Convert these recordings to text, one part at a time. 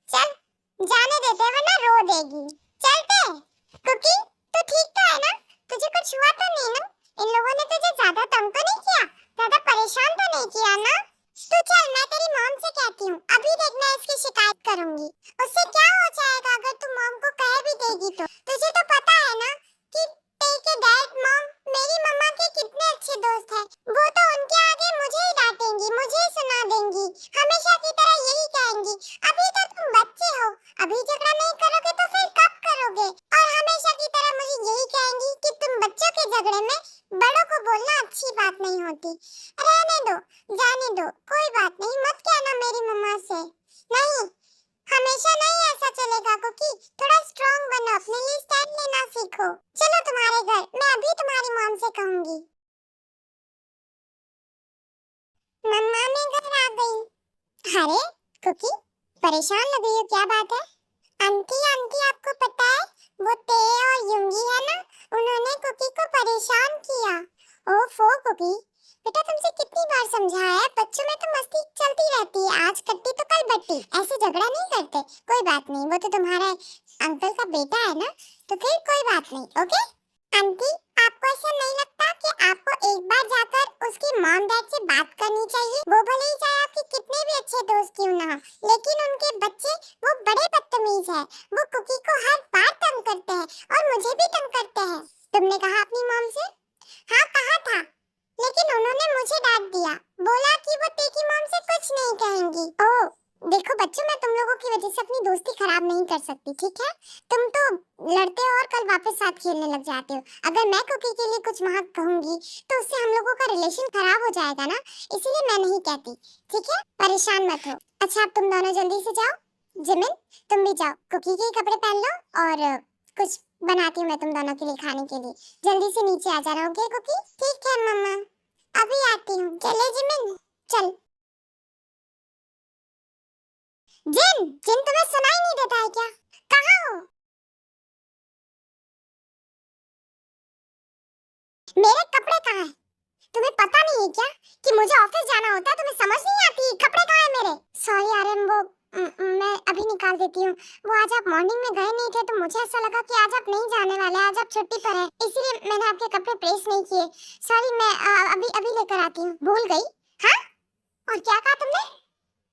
चल जाने देते वरना रो देगी। चलते। कुकी तू ठीक तो है ना? तुझे कुछ हुआ तो नहीं ना? इन लोगों ने तुझे ज्यादा तंग तो नहीं किया? ज्यादा परेशान तो नहीं किया ना? तू चल, मैं तेरी मॉम से कहती हूँ। अभी देखना इसकी शिकायत करूंगी। उससे क्या हो जाएगा अगर तू मॉम को कह भी देगी तो? तुझे तो पता है ना कि तेरे डैड मॉम मेरी मम्मा के कितने अच्छे दोस्त हैं। वो तो उनके आगे मुझे ही डांटेंगी, मुझे ही सुना देंगी, हमेशा की तरह यही कहेंगी। अभी तो तुम बच्चे हो, अभी झगड़ा नहीं करोगे तो फिर कब करोगे? और हमेशा की तरह मुझे यही कहेंगी कि तुम बच्चों के झगड़े में बड़ों को बोलना अच्छी बात नहीं होती। रहने दो, जाने दो, कोई बात नहीं, मत कहना मेरी मम्मा से। नहीं, हमेशा नहीं ऐसा चलेगा कुकी। थोड़ा स्ट्रांग बनो, अपने लिए स्टैंड लेना सीखो। चलो तुम्हारे घर, मैं अभी तुम्हारी मॉम से कहूंगी। मम्मा मैं घर आ गई। अरे कुकी, परेशान लग रही हो, क्या बात है? आंटी आंटी आपको पता है वो ते और युंगी है ना, उन्होंने कुकी को परेशान किया। ओफो कुकी, बेटा तुमसे कितनी बार समझाया है, बच्चों में तो मस्ती चलती रहती है, आज कट्टी तो कल बट्टी, ऐसे झगड़ा नहीं करते। कोई बात नहीं, वो तो तुम्हारा अंकल का बेटा है ना, तो फिर कोई बात नहीं। ओके आंटी, आपको ऐसा नहीं लगता कि आपको एक बार जाकर उसकी मॉम डैड से बात करनी चाहिए? वो भले ही चाहे आपके कितने भी अच्छे दोस्त क्यों ना हो, लेकिन उनके बच्चे वो बड़े बदतमीज है। वो कुकी को हर बार तंग करते हैं और मुझे भी तंग करते हैं। तुमने कहा अपनी मॉम से? हाँ कहा था, लेकिन उन्होंने मुझे डांट दिया, बोला कि वो तेरी मॉम से कुछ नहीं कहेंगी। ओह देखो बच्चों, मैं तुम लोगों की वजह से अपनी दोस्ती खराब नहीं कर सकती, ठीक है? तुम तो लड़ते हो और कल वापस साथ खेलने लग जाते हो। अगर मैं कुकी के लिए कुछ वहां कहूंगी तो उससे हम लोगों का रिलेशन खराब हो जाएगा ना, इसीलिए मैं नहीं कहती, ठीक है? परेशान मत हो। अच्छा अब तुम दोनों जल्दी से जाओ। जिमिन तुम भी जाओ, कुकी के कपड़े पहन लो और कुछ बनाती हूँ मैं तुम दोनों के लिए खाने के लिए। जल्दी से नीचे आ जाना, ओके कुकी? ठीक है मम्मा, अभी आती हूँ। चले जिमिन, चल। जिन जिन तुम्हें सुनाई नहीं देता है क्या? कहाँ हो? मेरे कपड़े कहाँ है? तुम्हें पता नहीं है क्या कि मुझे ऑफिस जाना होता है? तुम्हें समझ नहीं आती? कपड़े कहाँ है मेरे? सॉरी आर्यन, वो मैं अभी निकाल देती हूँ। वो आज आप मॉर्निंग में गए नहीं थे तो मुझे ऐसा लगा कि आज आप नहीं जाने वाले, आज आप छुट्टी पर हैं, इसीलिए मैंने आपके कपड़े प्रेस नहीं किए। सॉरी, मैं अभी अभी लेकर आती हूँ। भूल गई? हाँ, और क्या कहा तुमने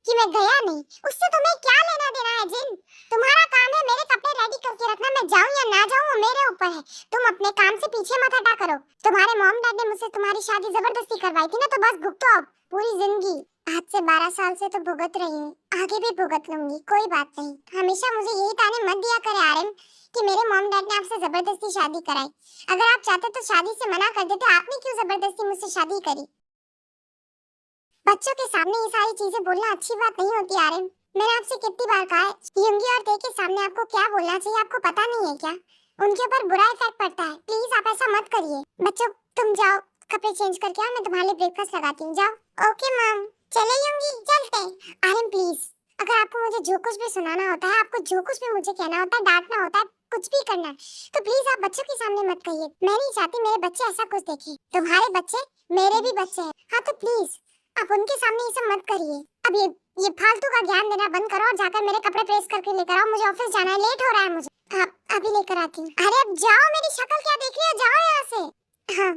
कि मैं गया नहीं? उससे तुम्हें क्या लेना देना है जिन? तुम्हारा काम है मेरे कपड़े रेडी करके रखना, मैं जाऊं या ना जाऊं वो मेरे ऊपर है। तुम अपने काम से पीछे मत हटा करो। तुम्हारे मॉम डैड ने मुझसे तुम्हारी शादी जबरदस्ती करवाई थी ना, तो बस भुगतो अब पूरी जिंदगी। आज से 12 साल से तो भुगत रही हूँ, आगे भी भुगत लूंगी, कोई बात नहीं। हमेशा मुझे यही ताने मत दिया करे आर्यन कि मेरे मॉम डैड ने आपसे जबरदस्ती शादी कराई। अगर आप चाहते तो शादी से मना कर देते, आपने क्यों जबरदस्ती मुझसे शादी करी? बच्चों के सामने ये सारी चीजें बोलना अच्छी बात नहीं होती आर्यन। मैंने आपसे कितनी बार कहा है युंगी और ते के सामने आपको क्या बोलना चाहिए, आपको पता नहीं है क्या? उनके ऊपर बुरा इफेक्ट पड़ता है। प्लीज आप ऐसा मत करिए। बच्चों तुम जाओ, कपड़े चेंज करके आओ, मैं तुम्हारे लिए ब्रेकफास्ट लगाती हूँ। जाओ। ओके मॉम, चले युंगी, चलते। आर्यन प्लीज, अगर आपको मुझे जो कुछ भी सुनाना होता है, आपको जो कुछ भी मुझे कहना होता है, डांटना होता है, कुछ भी करना है, तो प्लीज आप बच्चों के सामने मत कहिए। मैं नहीं चाहती मेरे बच्चे ऐसा कुछ देखें। तुम्हारे बच्चे मेरे भी बच्चे हैं। हाँ तो प्लीज आप उनके सामने ये सब मत करिए। अब ये फालतू का ज्ञान देना बंद करो और जाकर मेरे कपड़े प्रेस करके लेकर आओ, मुझे ऑफिस जाना है, लेट हो रहा है मुझे। अभी लेकर आती हूँ। अरे अब जाओ, मेरी शक्ल क्या देख रही हो, जाओ यहाँ से। हाँ,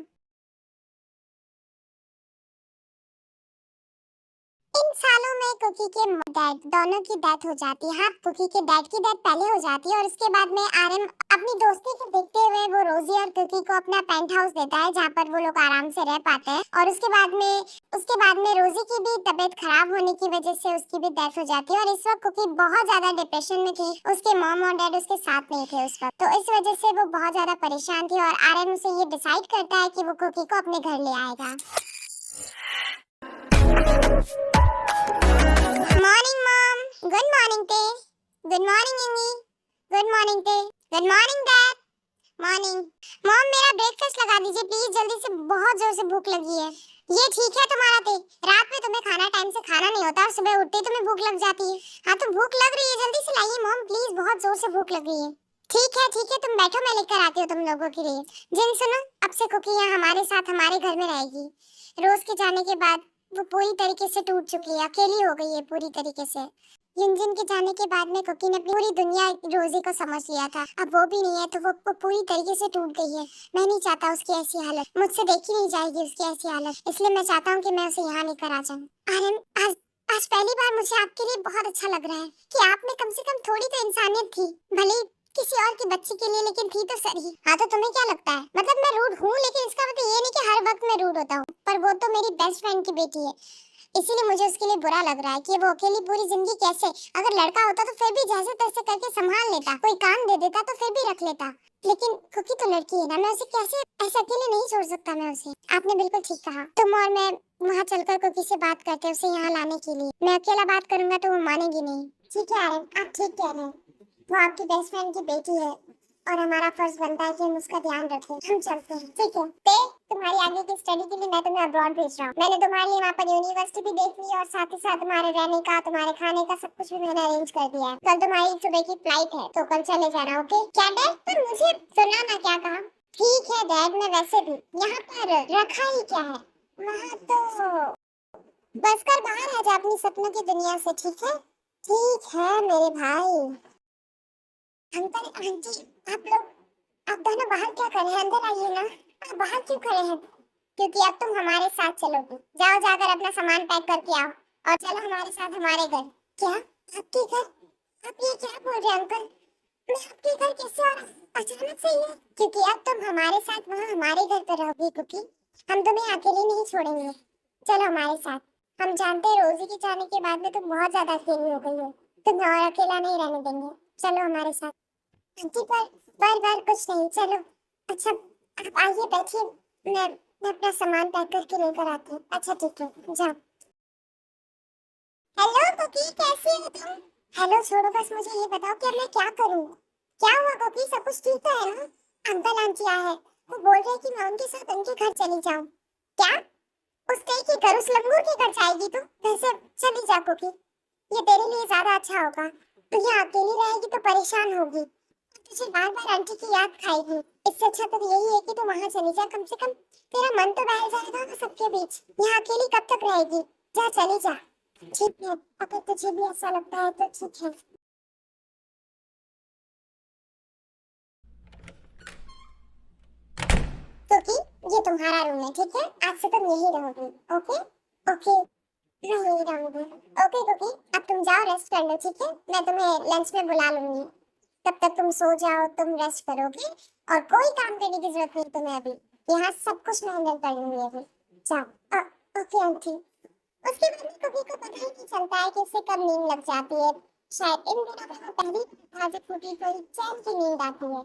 इन सालों में कुकी के डैड दोनों की डेथ हो जाती है। हाँ, कुकी के डैड की डेथ पहले हो जाती है और उसके बाद में आर्यन अपनी दोस्ती को देखते हुए वो रोजी और कुकी को अपना पेंट हाउस देता है जहाँ पर वो लोग आराम से रह पाते हैं। और उसके बाद में रोजी की भी तबीयत खराब होने की वजह से उसकी भी डेथ हो जाती है और इस वक्त कुकी बहुत ज्यादा डिप्रेशन में थी। उसके मॉम और डैड उसके साथ नहीं थे उस वक्त, तो इस वजह से वो बहुत ज्यादा परेशान थी और आर्यन उसे ये डिसाइड करता है कि वो कुकी को अपने घर ले आएगा। Morning mom, good morning Tae, good morning Yummy, good morning Tae, good morning dad, morning. Mom मेरा ब्रेकफास्ट लगा दीजिए प्लीज, जल्दी से, बहुत जोर से भूख लगी है। ये ठीक है तुम्हारा ते, रात में तुम्हें खाना टाइम से खाना नहीं होता और सुबह उठते ही तुम्हें भूख लग जाती है। हाँ तो भूख लग रही है, जल्दी से लाइए मॉम प्लीज, बहुत जोर से भूख लग रही है। ठीक है तुम बैठो, मैं लेकर आती हूँ तुम लोगों के लिए। जिन सुनो, अब से कुकी यहाँ हमारे साथ हमारे घर में रहेगी। रोज के जाने के बाद वो पूरी तरीके से टूट चुकी है, अकेली हो गई है पूरी तरीके से। युंजन के जाने के बाद में कुकी ने अपनी पूरी दुनिया रोजी को समझ लिया था। अब वो भी नहीं है तो वो पूरी तरीके से टूट गई है। मैं नहीं चाहता उसकी ऐसी हालत, मुझसे देखी नहीं जाएगी उसकी ऐसी हालत, इसलिए मैं चाहता हूँ कि मैं उसे यहाँ लेकर आ जाऊँ। आर्यन, आज आज पहली बार मुझे आपके लिए बहुत अच्छा लग रहा है कि आप में कम से कम थोड़ी तो इंसानियत थी, भले किसी और की बच्ची के लिए, लेकिन थी तो सही। हाँ तो तुम्हें क्या लगता है, मतलब मैं रूड हूँ, लेकिन इसका मतलब ये नहीं कि हर वक्त मैं रूड होता हूँ। पर वो तो मेरी बेस्ट फ्रेंड की बेटी है, इसीलिए मुझे उसके लिए बुरा लग रहा है कि वो अकेली पूरी जिंदगी कैसे, अगर लड़का होता तो फिर भी जैसे तैसे करके संभाल लेता, कोई काम दे देता तो फिर भी रख लेता, लेकिन कुकी तो लड़की है ना, मैं उसे कैसे ऐसे अकेले नहीं छोड़ सकता मैं उसे। आपने बिल्कुल ठीक कहा, तुम और मैं वहाँ चलकर कुकी से बात करते हैं उसे यहाँ लाने के लिए। मैं अकेला बात करूंगा तो वो मानेगी नहीं। ठीक है आर्यन, आप ठीक कह रहे हैं, वो आपकी बेस्ट फ्रेंड की बेटी है और हमारा फर्ज बनता है कि हम उसका ध्यान रखें। हम चलते हैं, ठीक है? तुम्हारी आगे की स्टडी के लिए मैं तुम्हें अब्रॉड भेज रहा हूँ। मैंने तुम्हारे लिए वहाँ पर यूनिवर्सिटी भी देख ली और साथ ही साथ तुम्हारे रहने का, तुम्हारे खाने का सब कुछ भी मैंने अरेंज कर दिया है। कल तुम्हारी सुबह की फ्लाइट है तो कल चले जाना, ओके? क्या डैड? पर मुझे सुना ना क्या कहा? ठीक है डैड, मैं वैसे भी यहाँ पर रखा ही क्या है, वहाँ तो बस कर बाहर आ जा अपनी सपनों की दुनिया से, ठीक है? ठीक है मेरे भाई। अंकल आंटी, आप दोनों बाहर क्या कर रहे हैं? अंदर आइए ना। आप बाहर क्यों खड़े हैं? क्योंकि अब तुम हमारे साथ चलोगे। जाओ जाकर अपना सामान पैक करके आओ और चलो हमारे साथ हमारे घर। क्या? आपके घर? आप ये क्या बोल रहे हैं अंकल? मैं आपके घर कैसे और अचानक से ये? क्योंकि अब तुम हमारे साथ वहाँ हमारे घर पर रहोगी कुकी। हम तुम्हें अकेली नहीं छोड़ेंगे। चलो हमारे साथ। हम जानते हैं रोजी के जाने के बाद में तुम बहुत ज्यादा अकेली हो गई हो। तुम्हें और अकेला नहीं रहने देंगे। चलो हमारे साथ। आंटी पर कुछ नहीं, चलो। अच्छा आप आइए बैठिए, मैं अपना सामान पैक करके लेकर आती हूँ। अच्छा ठीक है, जाओ। हेलो कुकी, कैसी हो तुम? हेलो छोड़ो, बस मुझे ये बताओ कि अब मैं क्या करूँ? क्या हुआ कुकी, सब कुछ ठीक तो है ना? अंकल आंटी आए हैं, वो बोल रहे हैं कि मैं उनके साथ उनके घर चली जाऊँ। क्या? उसके के घर, उस लंगूर के घर जाएगी तू? वैसे चली जा कुकी, ये तेरे लिए ज्यादा अच्छा होगा। तू यहाँ अकेली रहेगी तो परेशान होगी, तुझे बार बार आंटी की याद खाएगी। इससे अच्छा तो यही है कि तू वहाँ चली जा, कम से कम तेरा मन तो बहल जाएगा ना सबके बीच। यहाँ अकेली कब तक रहेगी? जा चली जा। ठीक है, अगर तुझे भी ऐसा लगता है तो ठीक है। क्योंकि ये तुम्हारा रूम है, ठीक है? आज से तुम यही रहोगी, ओके? ओके, मैं यही रहूंगी। ओके कुकी, अब तुम जाओ रेस्ट कर लो, ठीक है? मैं तुम्हें लंच में बुला लूंगी, तब तक तुम सो जाओ, तुम रेस्ट करोगे और कोई काम करने की जरूरत नहीं तुम्हें अभी। यहाँ सब कुछ मैं हैंडल कर लूंगी अभी। जाओ। Okay aunty. उसके बाद में कुकी को पता ही नहीं चलता है कि उसे कब नींद लग जाती है। शायद इन दिनों में वो पहली बार जब कुकी को चैन की नींद आती है।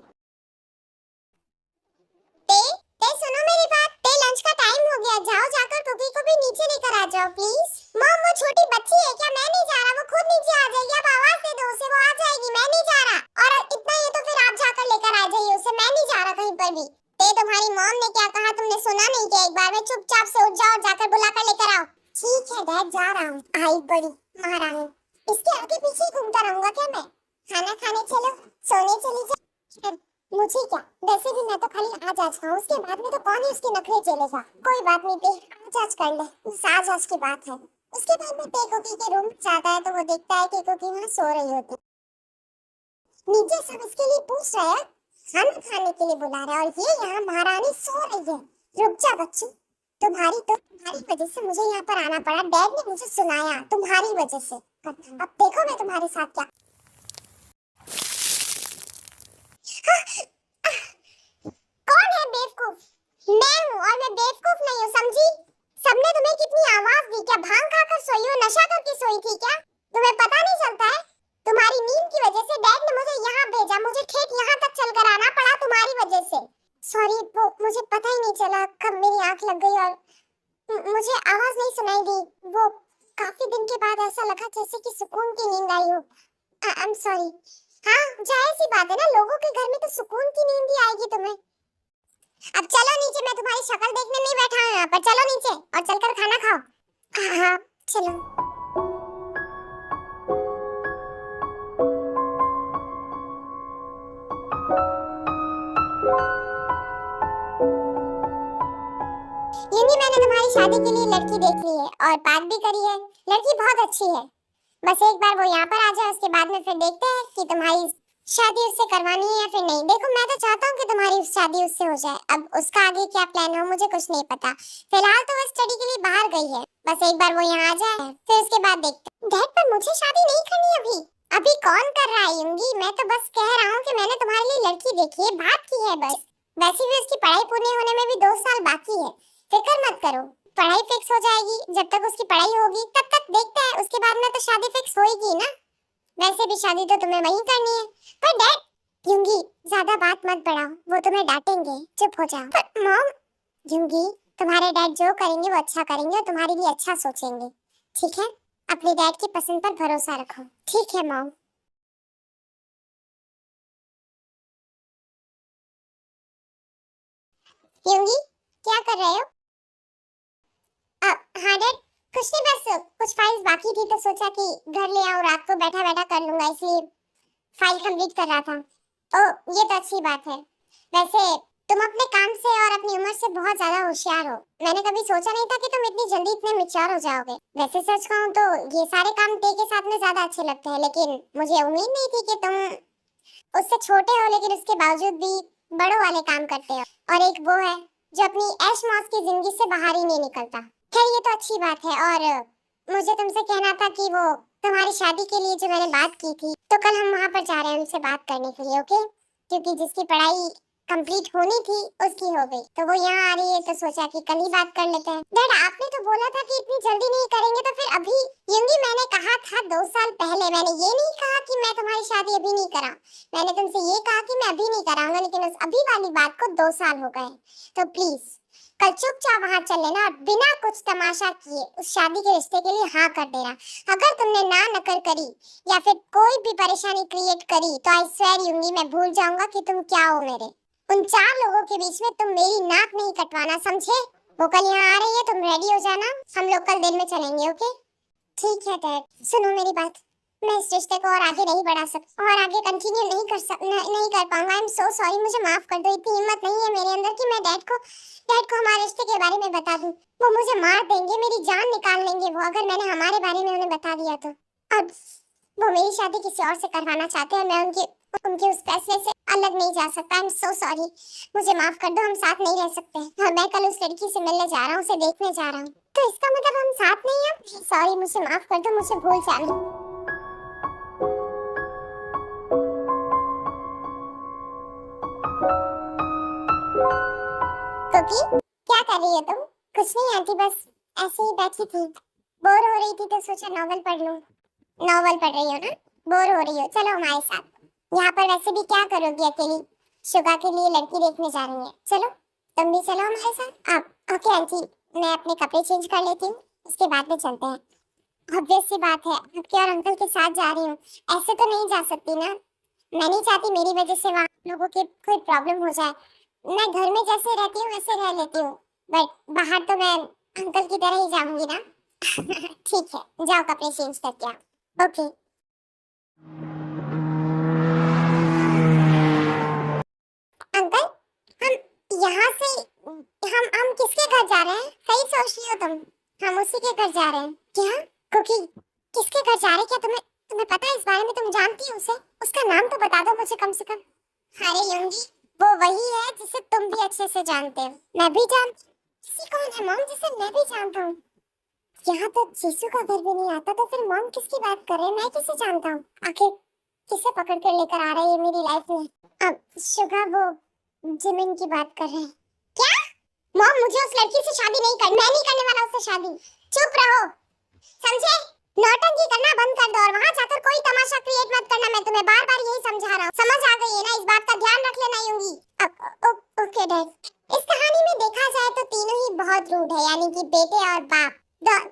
ते ते सुनो मेरी बात, ते लंच का टाइम हो गया, जाओ जाकर कुकी को भी नीचे लेकर आ जाओ प्लीज। मॉम वो छोटी बच्ची है क्या? मैं नहीं जा रहा, वो खुद नीचे आ जाएगी। अब आवाज दे दो उसे, वो आ जाएगी, मैं नहीं जा रहा। और इतना ही तो फिर आप जाकर लेकर आ जाइए उसे, मैं नहीं जा रहा कहीं पर भी। ते तुम्हारी मॉम ने क्या कहा तुमने सुना नहीं क्या? एक बार में चुपचाप से उठ जाओ और जाकर बुलाकर लेकर आओ। ठीक है डैड, जा रहा हूँ। आई बड़ी महारानी, इसके आगे पीछे घूमता रहूंगा क्या मैं? खाना खाने चलो, सोने चली जा। मुझे क्या, वैसे भी मैं तो खाली आज आज खाऊं, उसके बाद में तो कौन ही उसके नखरे चलेगा। कोई बात नहीं, आज आज कर ले, बस आज आज की बात है। उसके बाद में ते कुकी के रूम जाता है तो वो देखता है कि कुकी वहाँ सो रही होती। नीचे सब इसके लिए पूछ रहे हैं, खाना खाने के लिए बुला रहे हैं और ये यहाँ महारानी सो रही है। रुक जा बच्ची, तुम्हारी वजह से मुझे यहाँ पर आना पड़ा। डैड ने मुझे सुनाया तुम्हारी वजह से। अब देखो मैं तुम्हारे साथ क्या। कौन है बेवकूफ? मैं हूँ और मैं बेवकूफ नहीं हूँ, समझी? सबने तुम्हें कितनी आवाज दी? क्या भांग खाकर सोई हो, नशा करके सोई थी क्या? तुम्हें पता नहीं चलता है? तुम्हारी नींद की वजह से डैड ने मुझे यहाँ भेजा, मुझे ठेठ यहाँ तक चलकर आना पड़ा तुम्हारी वजह से। सॉरी, वो मुझे पता ही नहीं चला कब मेरी आंख लग गई और मुझे आवाज नहीं सुनाई दी। वो काफी दिन के बाद ऐसा लगा जैसे कि सुकून की नींद आई हो। I am sorry. हाँ, जाहिर सी बात है ना, लोगों के घर में तो सुकून की नींद ही आएगी तुम्हें। अब चलो नीचे, मैं तुम्हारी शक्ल देखने नहीं बैठा हूँ यहाँ पर। चलो नीचे और चलकर खाना खाओ। हाँ हाँ चलो। यूनी, मैंने तुम्हारी शादी के लिए लड़की देख ली है और बात भी करी है। लड़की बहुत अच्छी है, बस एक बार वो यहाँ पर आ जाए, उसके बाद में फिर देखते हैं कि तुम्हारी शादी उससे करवानी है या फिर नहीं। देखो मैं तो चाहता हूँ कि तुम्हारी शादी उससे हो जाए। अब उसका आगे क्या प्लान हो मुझे कुछ नहीं पता। फिलहाल तो वो स्टडी के लिए बाहर गई है। बस एक बार वो यहाँ आ जाए फिर उसके बाद देखते हैं। डैड पर मुझे शादी नहीं करनी अभी। अभी कौन कर रहा है युंगी? मैं तो बस कह रहा हूँ कि मैंने तुम्हारे लिए लड़की देखी है, बात की है बस। वैसे भी उसकी पढ़ाई पूरी होने में भी 2 साल बाकी है, फिक्र मत करो, पढ़ाई फिक्स हो जाएगी। जब तक उसकी पढ़ाई होगी तब तक देखते हैं, उसके बाद में तो शादी फिक्स होएगी ना। वैसे भी शादी तो तुम्हें वहीं करनी है। पर डैड युंगी ज्यादा बात मत बढ़ाओ, वो तुम्हें डांटेंगे, चुप हो जाओ। पर मॉम युंगी तुम्हारे डैड जो करेंगे वो अच्छा करेंगे और तुम्हारे लिए अच्छा सोचेंगे, ठीक है? अपने डैड की पसंद पर भरोसा रखो, ठीक है मॉम? युंगी क्या कर रहे हो? हाँ डैड कुछ नहीं, बस कुछ फाइल्स बाकी थी तो सोचा कि घर ले आओ, रात को बैठा बैठा कर लूंगा, इसलिए फाइल कंप्लीट कर रहा था। ओह ये तो अच्छी बात है। वैसे तुम अपने काम से और अपनी उम्र से बहुत ज्यादा होशियार हो। मैंने कभी सोचा नहीं था कि तुम इतनी जल्दी इतने मैच्योर हो जाओगे। वैसे सच कहूँ तो ये सारे काम डे के साथ में ज्यादा अच्छे लगते हैं, लेकिन मुझे उम्मीद नहीं थी कि तुम उससे छोटे हो लेकिन उसके बावजूद भी बड़ों वाले काम करते हो। और एक वो है जो अपनी ऐश मौज की जिंदगी से बाहर ही नहीं निकलता। खैर ये तो अच्छी बात है। और मुझे तुमसे कहना था कि वो तुम्हारी शादी के लिए जो मैंने बात की थी, तो कल हम वहाँ पर जा रहे हैं उनसे बात करने के लिए, ओके? क्योंकि जिसकी पढ़ाई कंप्लीट होनी थी उसकी हो गई, तो वो यहाँ आ रही है, तो सोचा कि कल ही बात कर लेते हैं। डैड आपने तो बोला था कि इतनी जल्दी नहीं करेंगे, तो फिर अभी? युंगी मैंने कहा था 2 साल पहले, मैंने ये नहीं कहा कि मैं तुम्हारी शादी अभी नहीं करा। मैंने तुमसे ये कहा कि मैं अभी नहीं कराऊंगा, लेकिन उस अभी वाली बात को 2 साल हो गए। तो प्लीज कल चुपचाप वहाँ चल लेना और बिना कुछ तमाशा किए उस शादी के रिश्ते के लिए हाँ कर देना। अगर तुमने ना नकर करी या फिर कोई भी परेशानी क्रिएट करी तो आई स्वेयर युंगी मैं भूल जाऊंगा कि तुम क्या हो मेरे। उन 4 लोगों के बीच में तुम मेरी नाक नहीं कटवाना, समझे? वो कल यहाँ आ रही है, तुम रेडी हो जाना, हम लोग कल दिन में चलेंगे, ओके? ठीक है डैड। सुनो मेरी बात, मैं इस रिश्ते को और आगे नहीं बढ़ा सकती और आगे कंटिन्यू नहीं कर पाऊंगा। आई एम सो सॉरी, मुझे माफ कर दो। इतनी हिम्मत नहीं है मेरे अंदर कि मैं डैड को हमारे रिश्ते के बारे में बता दूं। वो मुझे मार देंगे, मेरी जान निकाल लेंगे वो, अगर मैंने हमारे बारे में उन्हें बता दिया तो। अब वो मेरी शादी किसी और से करवाना चाहते हैं, मैं उनके उस फैसले से अलग नहीं जा सकता। आई एम सो सॉरी, मुझे माफ कर दो, हम साथ नहीं रह सकते। हाँ, मैं कल उस लड़की से मिलने जा रहा हूँ, उसे देखने जा रहा हूँ। तो इसका मतलब हम साथ नहीं हैं? सॉरी, मुझे माफ कर दो, मुझे भूल जाना। कुकी क्या कर रही हो तुम? कुछ नहीं आंटी, बस ऐसे ही बैठी थी, बोर हो रही थी तो सोचा नॉवल पढ़ लूं। नॉवल पढ़ रही हो ना? बोर हो रही हो? चलो हमारे साथ। यहाँ पर वैसे भी क्या करोगी अकेली? शुगा के लिए लड़की देखने जा रही है, चलो तुम भी चलो हमारे साथ। आप ओके आंटी, मैं अपने कपड़े चेंज कर लेती हूँ, उसके बाद में चलते हैं। ऑब्वियस सी बात है, आपके और अंकल के साथ जा रही हूँ, ऐसे तो नहीं जा सकती ना। मैं नहीं चाहती मेरी वजह से वहाँ लोगों की कोई प्रॉब्लम हो जाए। मैं घर में जैसे रहती हूँ वैसे रह लेती हूँ, बट बाहर तो मैं अंकल की तरह ही जाऊंगी ना। ठीक है, जाओ कपड़े चेंज करके आओ। ओके। अंकल हम यहाँ से हम किसके घर जा रहे हैं? सही सोच रही हो तुम, हम उसी के घर जा रहे हैं। क्या कुकी किसके घर जा रहे हैं? क्या तुम्हें पता है इस बारे में? तुम जानती हो उसे? उसका नाम तो बता दो मुझे कम से कम। अरे युंगी वो वही है जिसे तुम भी अच्छे से जानते हो। मैं भी जानती हूँ। किसी कौन है मॉम जिसे मैं भी जानता हूँ? यहाँ तो जीसू का घर भी नहीं आता, तो फिर मॉम किसकी बात कर रहे हैं? मैं किसे जानता हूँ? आखिर किसे पकड़ कर लेकर आ रहे हैं मेरी लाइफ में? अब शुगा वो जिमिन की बात कर रहे हैं। क्या मॉम? मुझे उस लड़की से शादी नहीं करनी, मैं नहीं करने वाला उससे शादी। चुप रहो, समझे? नौटंकी करना बंद कर दो और वहाँ जाकर कोई तमाशा क्रिएट मत करना। मैं तुम्हें बार बार यही समझा रहा हूँ, समझ आ गई है ना? इस बात का ध्यान रख लेना युंगी। Okay dad. इस कहानी में देखा जाए तो तीनों ही बहुत रूड है, यानी कि बेटे और बाप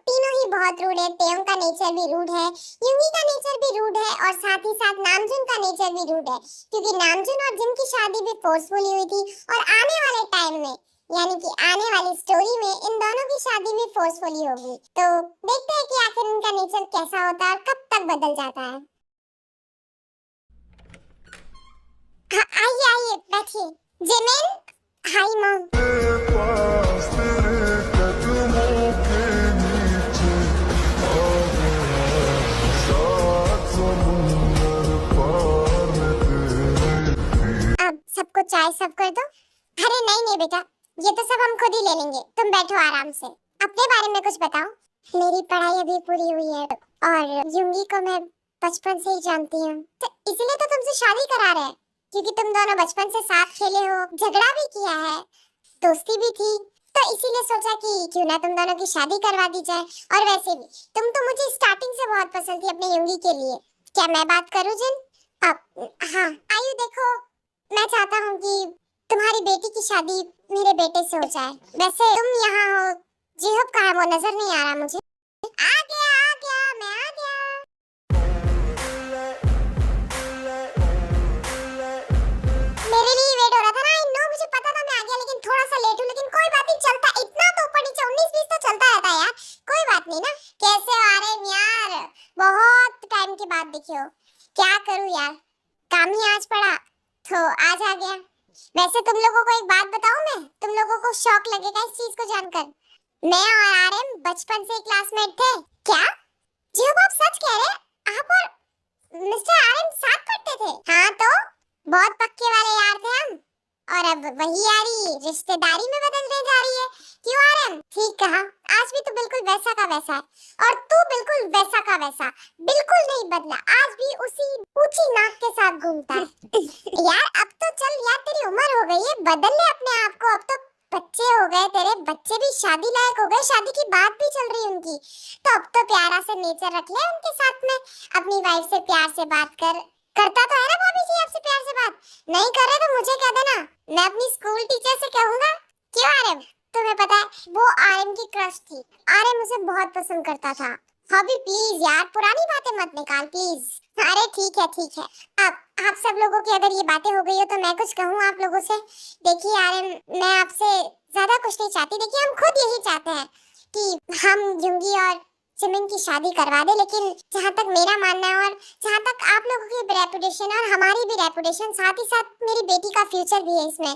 तीनों ही बहुत रूड है। तेयोंग का नेचर भी रूड है, युंगी का नेचर भी रूड है और साथ ही साथ नामजुन का नेचर भी रूड है, क्योंकि नामजुन और जिन की शादी भी फोर्सफुली हुई थी और आने वाले टाइम में यानी कि आने वाली स्टोरी में इन दोनों की शादी भी फोर्सफुली होगी। तो देखते हैं कि आखिर इनका नेचर कैसा होता है और कब तक बदल जाता है। आइए आइए बैठिए। Jimin, hi mom. So चाय सब कर दो? अरे नहीं नहीं बेटा, ये तो सब हम खुद ही ले लेंगे, तुम बैठो आराम से। अपने बारे में कुछ बताओ। मेरी पढ़ाई अभी पूरी हुई है और युंगी को मैं बचपन से ही जानती हूँ, तो इसलिए तो तुमसे शादी करा रहे हैं, क्योंकि तुम दोनों बचपन से साथ खेले हो, झगड़ा भी किया है, दोस्ती भी थी, तो इसीलिए सोचा कि क्यों ना तुम दोनों की शादी करवा दी जाए। और वैसे भी तुम तो मुझे स्टार्टिंग से बहुत पसंद थी अपने युंगी के लिए। क्या मैं बात करूं जिन? अब हाँ आयु देखो, मैं चाहता हूँ कि तुम्हारी बेटी की शादी मेरे बेटे से हो जाए। वैसे तुम यहाँ हो, जिहोब कहाँ है वो नजर नहीं आ रहा मुझे। आ गया मैं आ गया। मेरे लिए वेट हो रहा था ना। आई नो, मुझे पता था मैं आ गया, लेकिन थोड़ा सा लेट हूँ, लेकिन कोई बात नहीं, चलता इतना तो ऊपर नीचे 19-20 तो चलता रहता है यार, कोई बात नहीं ना। कैसे हो आर्यन यार, बहुत टाइम के बाद दिखे हो। क्या करूँ यार, काम ही आज पड़ा तो आज आ गया। वैसे तुम लोगों को एक बात बताऊं, मैं तुम लोगों को शौक लगेगा इस चीज को जानकर, मैं और आर्यन बचपन से क्लासमेट थे। क्या जी आप सच कह रहे हैं? आप और मिस्टर आर्यन साथ पढ़ते थे? हाँ तो बहुत पक्के वाले यार थे हम, और अब वही यारी रिश्तेदारी में बदलने जा रही है। क्यों आर्यन? ठीक कहा, आज भी तो बिल्कुल वैसा का वैसा है, और तू बिल्कुल वैसा का वैसा, बिल्कुल नहीं बदला, आज भी उसी ऊंची नाक के साथ घूमता है। यार अब तो चल यार, तेरी उम्र हो गई है, बदल ले अपने आप को, अब तो बच्चे हो गए, तेरे बच्चे भी शादी लायक हो गए, शादी की बात भी चल रही उनकी, तो अब तो प्यारा से नेचर रख ले उनके साथ में, अपनी वाइफ से प्यार से बात कर। करता तो है ना भाभी जी आपसे प्यार से बात? नहीं कर रहे तो मुझे कह देना, मैं अपनी स्कूल टीचर से कहूंगा। क्यों आर्यन, तुम्हें पता है वो आर्यन की क्रश थी, आर्यन मुझे बहुत पसंद करता था। भाभी प्लीज यार, पुरानी बातें मत निकाल प्लीज। अरे ठीक है, अब आप सब लोगों की अगर ये बातें हो गई हो तो मैं कुछ कहूँ आप लोगों से। देखिए आर्यन, मैं आपसे ज्यादा कुछ नहीं चाहती, देखिए हम खुद यही चाहते हैं कि हम युंगी और जिमिन की शादी करवा दे, लेकिन जहाँ तक मेरा मानना है और जहाँ तक आप लोगों की रेपुटेशन और हमारी भी रेपुटेशन, साथ ही साथ मेरी बेटी का फ्यूचर भी है इसमें,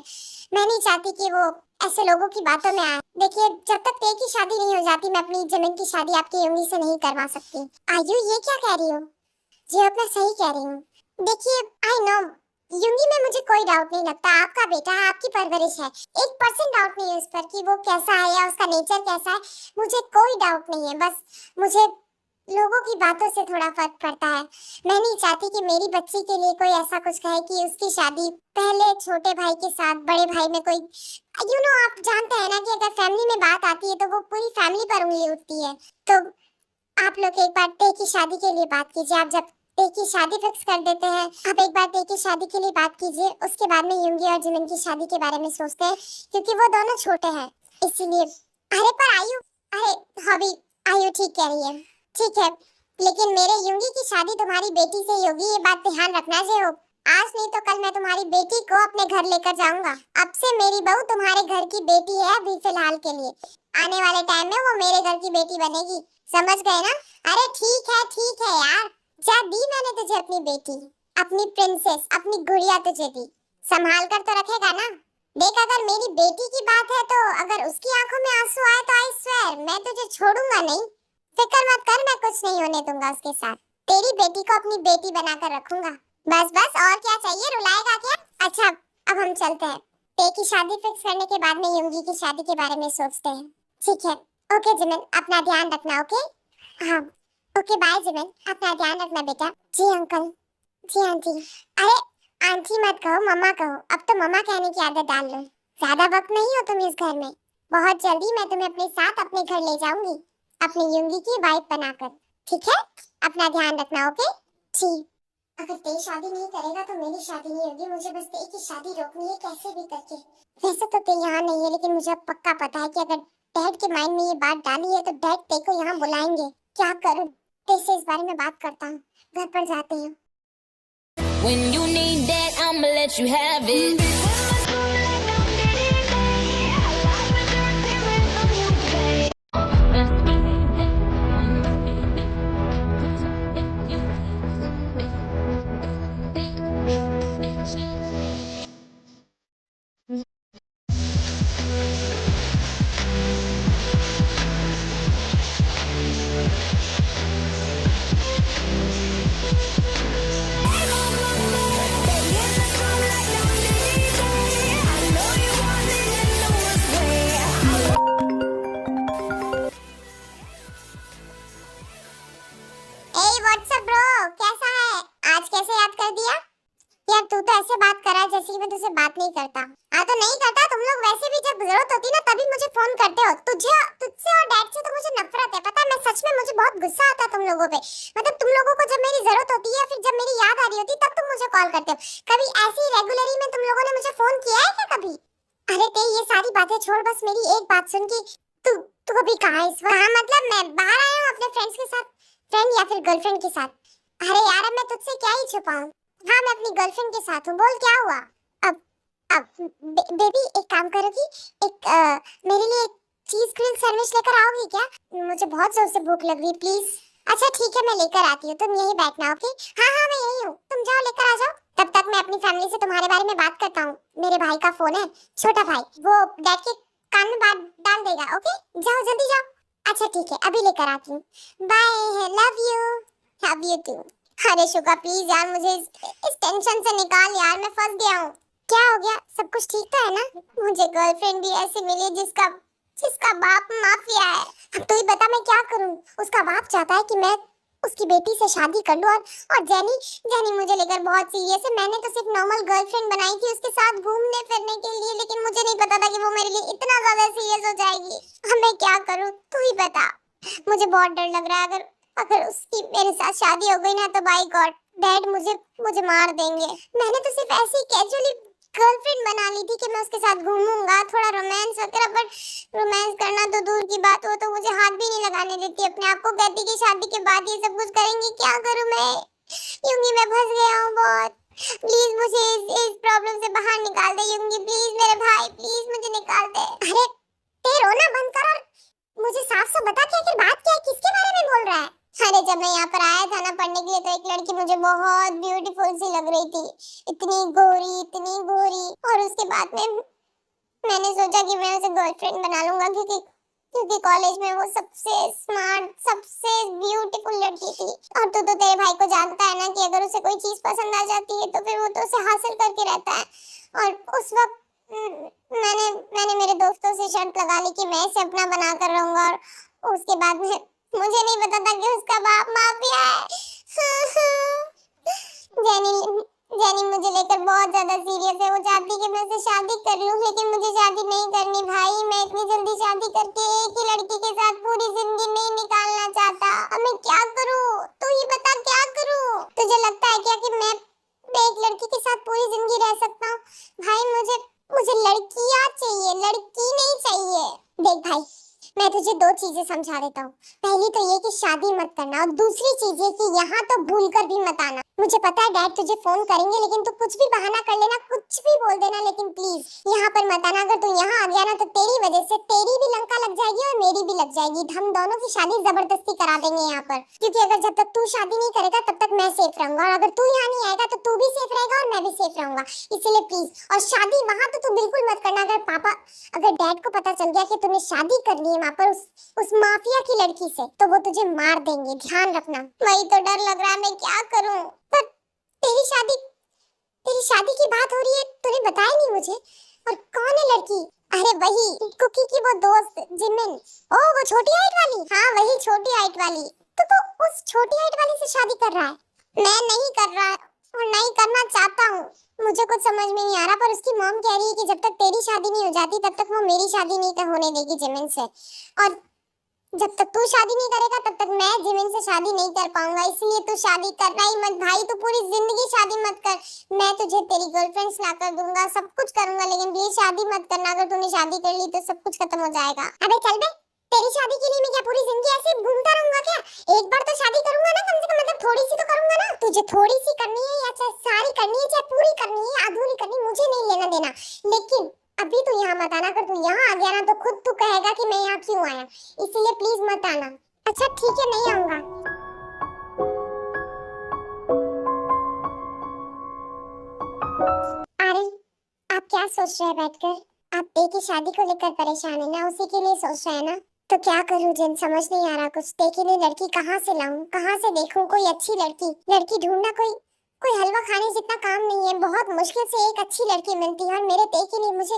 मैं नहीं चाहती कि वो ऐसे लोगों की बातों में आए। देखिए जब तक ते की शादी नहीं हो जाती, मैं अपनी जिमिन की शादी आपकी युंगी से नहीं करवा सकती। आयु ये क्या कह रही हो? जी अब मैं सही कह रही हूँ। देखिए आई नो, युंगी में मुझे कोई डाउट नहीं लगता, आपका बेटा है, आपकी परवरिश है, 1% डाउट नहीं है उस पर कि वो कैसा है या उसका नेचर कैसा है, मुझे कोई डाउट नहीं है। बस मुझे लोगों की बातों से थोड़ा फर्क पड़ता है। मैं नहीं चाहती कि मेरी बच्ची के लिए कोई ऐसा कुछ कहे कि उसकी शादी पहले छोटे भाई के साथ बड़े भाई में कोई, यू नो आप जानते हैं ना कि अगर फैमिली में बात आती है तो वो पूरी फैमिली पर उंगली उठती है। तो आप लोग एक बार ते की शादी के लिए बात कीजिए। आप जब ते की शादी फिक्स कर देते हैं, आप एक बार ते की शादी के लिए बात कीजिए, उसके बाद में युंगी और जिमिन की शादी के बारे में सोचते हैं, क्योंकि वो दोनों छोटे हैं इसीलिए। अरे पर आयु, अरे हॉबी, आयु ठीक कह रही है, ठीक है, लेकिन मेरे युंगी की शादी तुम्हारी बेटी से ही होगी, ये बात ध्यान रखना चाहिए। आज नहीं तो कल मैं तुम्हारी बेटी को अपने घर लेकर जाऊंगा। अब से मेरी बहू तुम्हारे घर की बेटी है अभी फिलहाल के लिए, आने वाले टाइम में वो मेरे घर की बेटी बनेगी, समझ गए ना? अरे ठीक है यार, जा दी मैंने तुझे अपनी बेटी, अपनी प्रिंसेस, अपनी गुड़िया तुझे दी, संभाल कर तो रखेगा ना? देख अगर मेरी बेटी की बात है तो अगर उसकी आंखों में आंसू आए तो आई स्वेयर मैं तुझे छोड़ूंगा नहीं, फिक्र मत कर, मैं कुछ नहीं होने दूंगा उसके साथ, तेरी बेटी को अपनी बेटी बनाकर रखूंगा। बस और क्या चाहिए, रुलाएगा क्या? अच्छा अब हम चलते हैं, ते की शादी फिक्स करने के बाद में युंगी की शादी के बारे में सोचते हैं। ठीक है, ओके जिमिन, अपना ध्यान रखना। ओके हाँ ओके बाय जिमिन, अपना ध्यान रखना बेटा। जी अंकल, जी आंटी। अरे आंटी मत कहो, मम्मा कहो, अब तो मम्मा कहने की आदत डाल लो। ज्यादा वक्त नहीं हो तुम इस घर में, बहुत जल्दी मैं तुम्हें अपने साथ अपने घर ले जाऊंगी, अपनी युंगी की वाइफ बनाकर, ठीक है? अपना ध्यान रखना। ओके ठीक। अगर ते शादी नहीं करेगा तो मेरी शादी नहीं होगी, मुझे बस ते की शादी रोकनी है कैसे भी करके। वैसे तो ते यहाँ नहीं है, लेकिन मुझे पक्का पता है कि अगर डैड के माइंड में ये बात डाली है तो डैड ते को यहाँ बुलाएंगे। क्या करूँ, ते से इस बारे में बात करता हूँ, घर पर जाते हैं। When you need that, I'ma let you have it. यार तू तो ऐसे बात कर रहा है जैसे कि मैं तुझसे बात नहीं करता। हाँ तो नहीं करता, तुम लोग वैसे भी जब जरूरत होती ना तभी मुझे फोन करते हो। तुझसे और डैड से तो मुझे नफरत है, पता है। मैं सच में, मुझे बहुत गुस्सा आता है तुम लोगों पे। मतलब तुम लोगों को जब मेरी जरूरत होती है या फिर जब मेरी याद आ रही होती है तब तुम मुझे कॉल करते हो। कभी ऐसी रेगुलरली में तुम लोगों ने मुझे फोन किया है क्या कभी? अरे ते ये सारी बातें छोड़, बस मेरी एक बात सुन कि तू तू अभी कहाँ है इस वक्त? हाँ मतलब मैं बाहर आया हूँ अपने फ्रेंड्स के साथ, फ्रेंड या फिर गर्लफ्रेंड के साथ। अरे यार मैं तुझसे क्या ही छुपाऊं। हाँ मैं अपनी गर्लफ्रेंड के साथ हूँ। बोल क्या हुआ? अब बेबी एक काम करोगी, एक मेरे लिए एक चीज ग्रिल सैंडविच लेकर आओगी क्या? मुझे बहुत जोर से भूख लग रही है, प्लीज। अच्छा ठीक है मैं लेकर आती हूँ, तुम यहीं बैठना। ओके हाँ हाँ मैं यहीं हूँ, तुम जाओ लेकर आ जाओ। तब तक मैं अपनी फैमिली से तुम्हारे बारे में बात करता हूँ। मेरे भाई का फोन है, छोटा भाई, वो डैड के कान में बात डाल देगा। ओके जाओ जल्दी जाओ। अच्छा ठीक है अभी लेकर आती हूँ, बाय, लव यू टू। अरे शुगा प्लीज यार मुझे इस टेंशन से निकाल यार, मैं फंस गया हूँ। क्या हो गया, सब कुछ ठीक तो है ना? मुझे गर्लफ्रेंड भी ऐसी मिली जिसका जिसका बाप माफिया है। अब तू ही बता मैं क्या करूँ। उसका बाप चाहता है कि मैं उसकी बेटी से शादी कर लूं और जेनी मुझे लेकर बहुत सीरियस है। मैंने तो सिर्फ नॉर्मल गर्लफ्रेंड बनाई थी उसके साथ घूमने फिरने के लिए, लेकिन मुझे नहीं पता था कि वो मेरे लिए इतना ज्यादा सीरियस हो जाएगी। अब मैं क्या करूँ तू ही बता। मुझे बहुत डर लग रहा है, अगर उसकी मेरे साथ शादी हो गई ना तो बाय गॉड डैड मुझे मार देंगे। मैंने तो सिर्फ ऐसे ही कैजुअली गर्लफ्रेंड बना ली थी कि मैं उसके साथ घूमूंगा, थोड़ा रोमांस वगैरह, बट रोमांस करना तो दूर की बात, वो तो मुझे हाथ भी नहीं लगाने देती। अपने आप को कहती कि शादी के बाद ये सब कुछ करेंगे। क्या करूं मैं, यूंगी मैं फंस गया हूं बहुत। प्लीज मुझे इस प्रॉब्लम से बाहर निकाल दे यूंगी, प्लीज मेरे भाई प्लीज मुझे निकाल दे। अरे ते रोना बंद कर और मुझे साफ साफ बता कि आखिर बात क्या है, किसके बारे में बोल रहा है? अरे जब मैं यहाँ पर आया था ना पढ़ने के लिए तो एक लड़की मुझे बहुत ब्यूटीफुल सी लग रही थी, इतनी गोरी। और उसके बाद में मैंने सोचा कि मैं उसे गर्लफ्रेंड बना लूंगा क्योंकि कॉलेज में वो सबसे स्मार्ट सबसे ब्यूटीफुल लड़की थी। और तू तो तेरे भाई को जानता है ना कि अगर उसे कोई चीज पसंद आ जाती है तो फिर वो तो उसे हासिल करके रहता है। और उस वक्त मैंने मेरे दोस्तों से शर्त लगा ली कि मैं इसे अपना बनाकर रहूंगा। और उसके बाद में मुझे नहीं पता था कि उसका बाप माफिया है। जेनी मुझे लेकर बहुत ज्यादा सीरियस है। वो चाहती कि मैं उससे शादी कर लूं, लेकिन मुझे शादी नहीं करनी भाई। मैं इतनी जल्दी शादी करके एक ही लड़की के साथ पूरी जिंदगी नहीं निकालना चाहता। अब मैं क्या करूं तू ही बता, क्या करूं? तुझे लगता है क्या कि मैं एक लड़की के साथ पूरी जिंदगी रह सकता हूं? भाई मुझे लड़कियां चाहिए, लड़की नहीं चाहिए। देख भाई मैं तुझे दो चीजें समझा देता हूँ। पहली तो ये कि शादी मत करना, और दूसरी चीज ये कि यहाँ तो भूलकर भी मत आना। मुझे पता है डैड तुझे फोन करेंगे, लेकिन तू कुछ भी बहाना कर लेना, कुछ भी बोल देना, लेकिन प्लीज यहाँ पर मत आना। अगर तू यहाँ आ गया ना तो तेरी वजह से तेरी भी लंका लग जाएगी और मेरी भी लग जाएगी। हम दोनों की शादी जबरदस्ती करा देंगे यहाँ पर, क्योंकि अगर जब तक तू शादी नहीं करेगा तब तक मैं सेफ रहूंगा, और अगर तू यहाँ नहीं आएगा तो तू भी सेफ रहेगा और मैं भी सेफ रहूंगा। इसलिए प्लीज, और शादी वहाँ तो तू बिल्कुल मत करना। अगर डैड को पता चल गया कि तूने शादी कर ली है वहाँ पर उस माफिया की लड़की से, तो वो तुझे मार देंगे, ध्यान रखना। वही तो डर लग रहा है, मैं क्या करूं? पर तेरी शादी की बात हो रही है, तूने बताया नहीं मुझे। और कौन है लड़की? अरे वही कुकी की वो दोस्त जिमिन। ओ वो छोटी हाइट वाली? हाँ वही छोटी हाइट वाली। तो उस छोटी हाइट वाली से शादी कर रहा है? मैं नहीं कर रहा और नहीं करना चाहता हूँ। मुझे कुछ समझ में नहीं आ रहा, पर उसकी मॉम कह रही है कि जब तक तेरी शादी नहीं हो जाती तब तक वो मेरी शादी नहीं होने देगी जिमिन से, और जब तक तू शादी नहीं करेगा तब तक मैं जिमिन से शादी नहीं कर पाऊंगा। इसलिए तू शादी करना ही मत भाई, तू पूरी जिंदगी शादी मत कर। मैं तुझे तेरी गर्लफ्रेंड्स ला कर दूंगा, सब कुछ करूंगा, लेकिन प्लीज शादी मत करना। अगर तूने शादी कर ली तो सब कुछ खत्म हो जाएगा। अबे चल बे, तेरी शादी के लिए मैं क्या पूरी जिंदगी ऐसे घूमता रहूंगा क्या? एक बार तो शादी करूंगा ना कम से कम, मतलब थोड़ी सी तो करूंगा ना। तुझे थोड़ी सी करनी है या चाहे सारी करनी है, चाहे पूरी करनी है, अधूरी करनी, मुझे नहीं लेना देना। लेकिन अभी तू यहाँ मत आना। अगर तू यहाँ आ गया ना तो खुद तू कहेगा कि मैं यहाँ क्यों आया, इसलिए प्लीज मत आना। अच्छा ठीक है नहीं आऊंगा। अरे आप क्या सोच रहे हैं बैठकर? आप ते की शादी को लेकर परेशान है ना, उसी के लिए सोच रहे हैं ना? तो क्या करूं जिन, समझ नहीं आ रहा कुछ। ते के लिए लड़की कहाँ से लाऊं, कहाँ से देखूं कोई अच्छी लड़की ढूंढना कोई हलवा खाने जितना काम नहीं है। बहुत मुश्किल से एक अच्छी लड़की मिलती है, और मेरे ते के लिए मुझे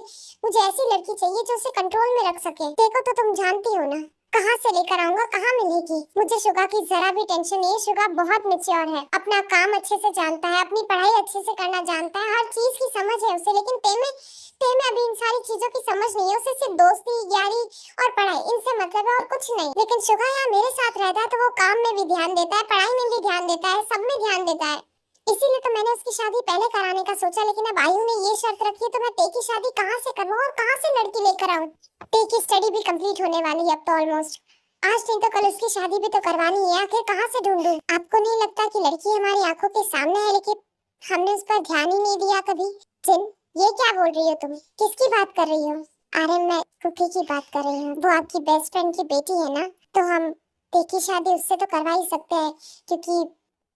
ऐसी लड़की चाहिए जो उसे कंट्रोल में रख सके। ते को तो तुम जानती हो ना, कहाँ से लेकर आऊंगा, कहाँ मिलेगी? मुझे शुगा की जरा भी टेंशन नहीं है। शुगा बहुत मैच्योर है, अपना काम अच्छे से जानता है, अपनी पढ़ाई अच्छे से करना जानता है, हर चीज की समझ है उसे। लेकिन ते में अभी इन सारी चीजों की समझ नहीं है उसे। सिर्फ दोस्ती यारी और पढ़ाई, इनसे मतलब है और कुछ नहीं। लेकिन शुगा यहाँ मेरे साथ रहता है तो वो काम में भी ध्यान देता है, पढ़ाई में भी ध्यान देता है, सब में ध्यान देता है। इसीलिए तो मैंने उसकी शादी पहले कराने का सोचा। लेकिन अब आयु ने ये शर्त रखी है तो मैं ते की शादी कहाँ से करवाऊं और कहाँ से लड़की लेकर आऊं? ते की स्टडी भी कंप्लीत होने वाली है अब तो ऑलमोस्ट। आज नहीं तो कल उसकी शादी भी तो करवानी है। आखिर कहाँ से ढूंढूं? आपको नहीं लगता कि लड़की हमारी आंखों के सामने है लेकिन हमने उस पर ध्यान ही नहीं दिया कभी? जिन, ये क्या बोल रही हो तुम? किसकी बात कर रही हो? अरे मैं कुकी की बात कर रही हूँ। वो आपकी बेस्ट फ्रेंड की बेटी है ना, तो हम ते की शादी उससे तो करवा ही सकते हैं। क्योंकि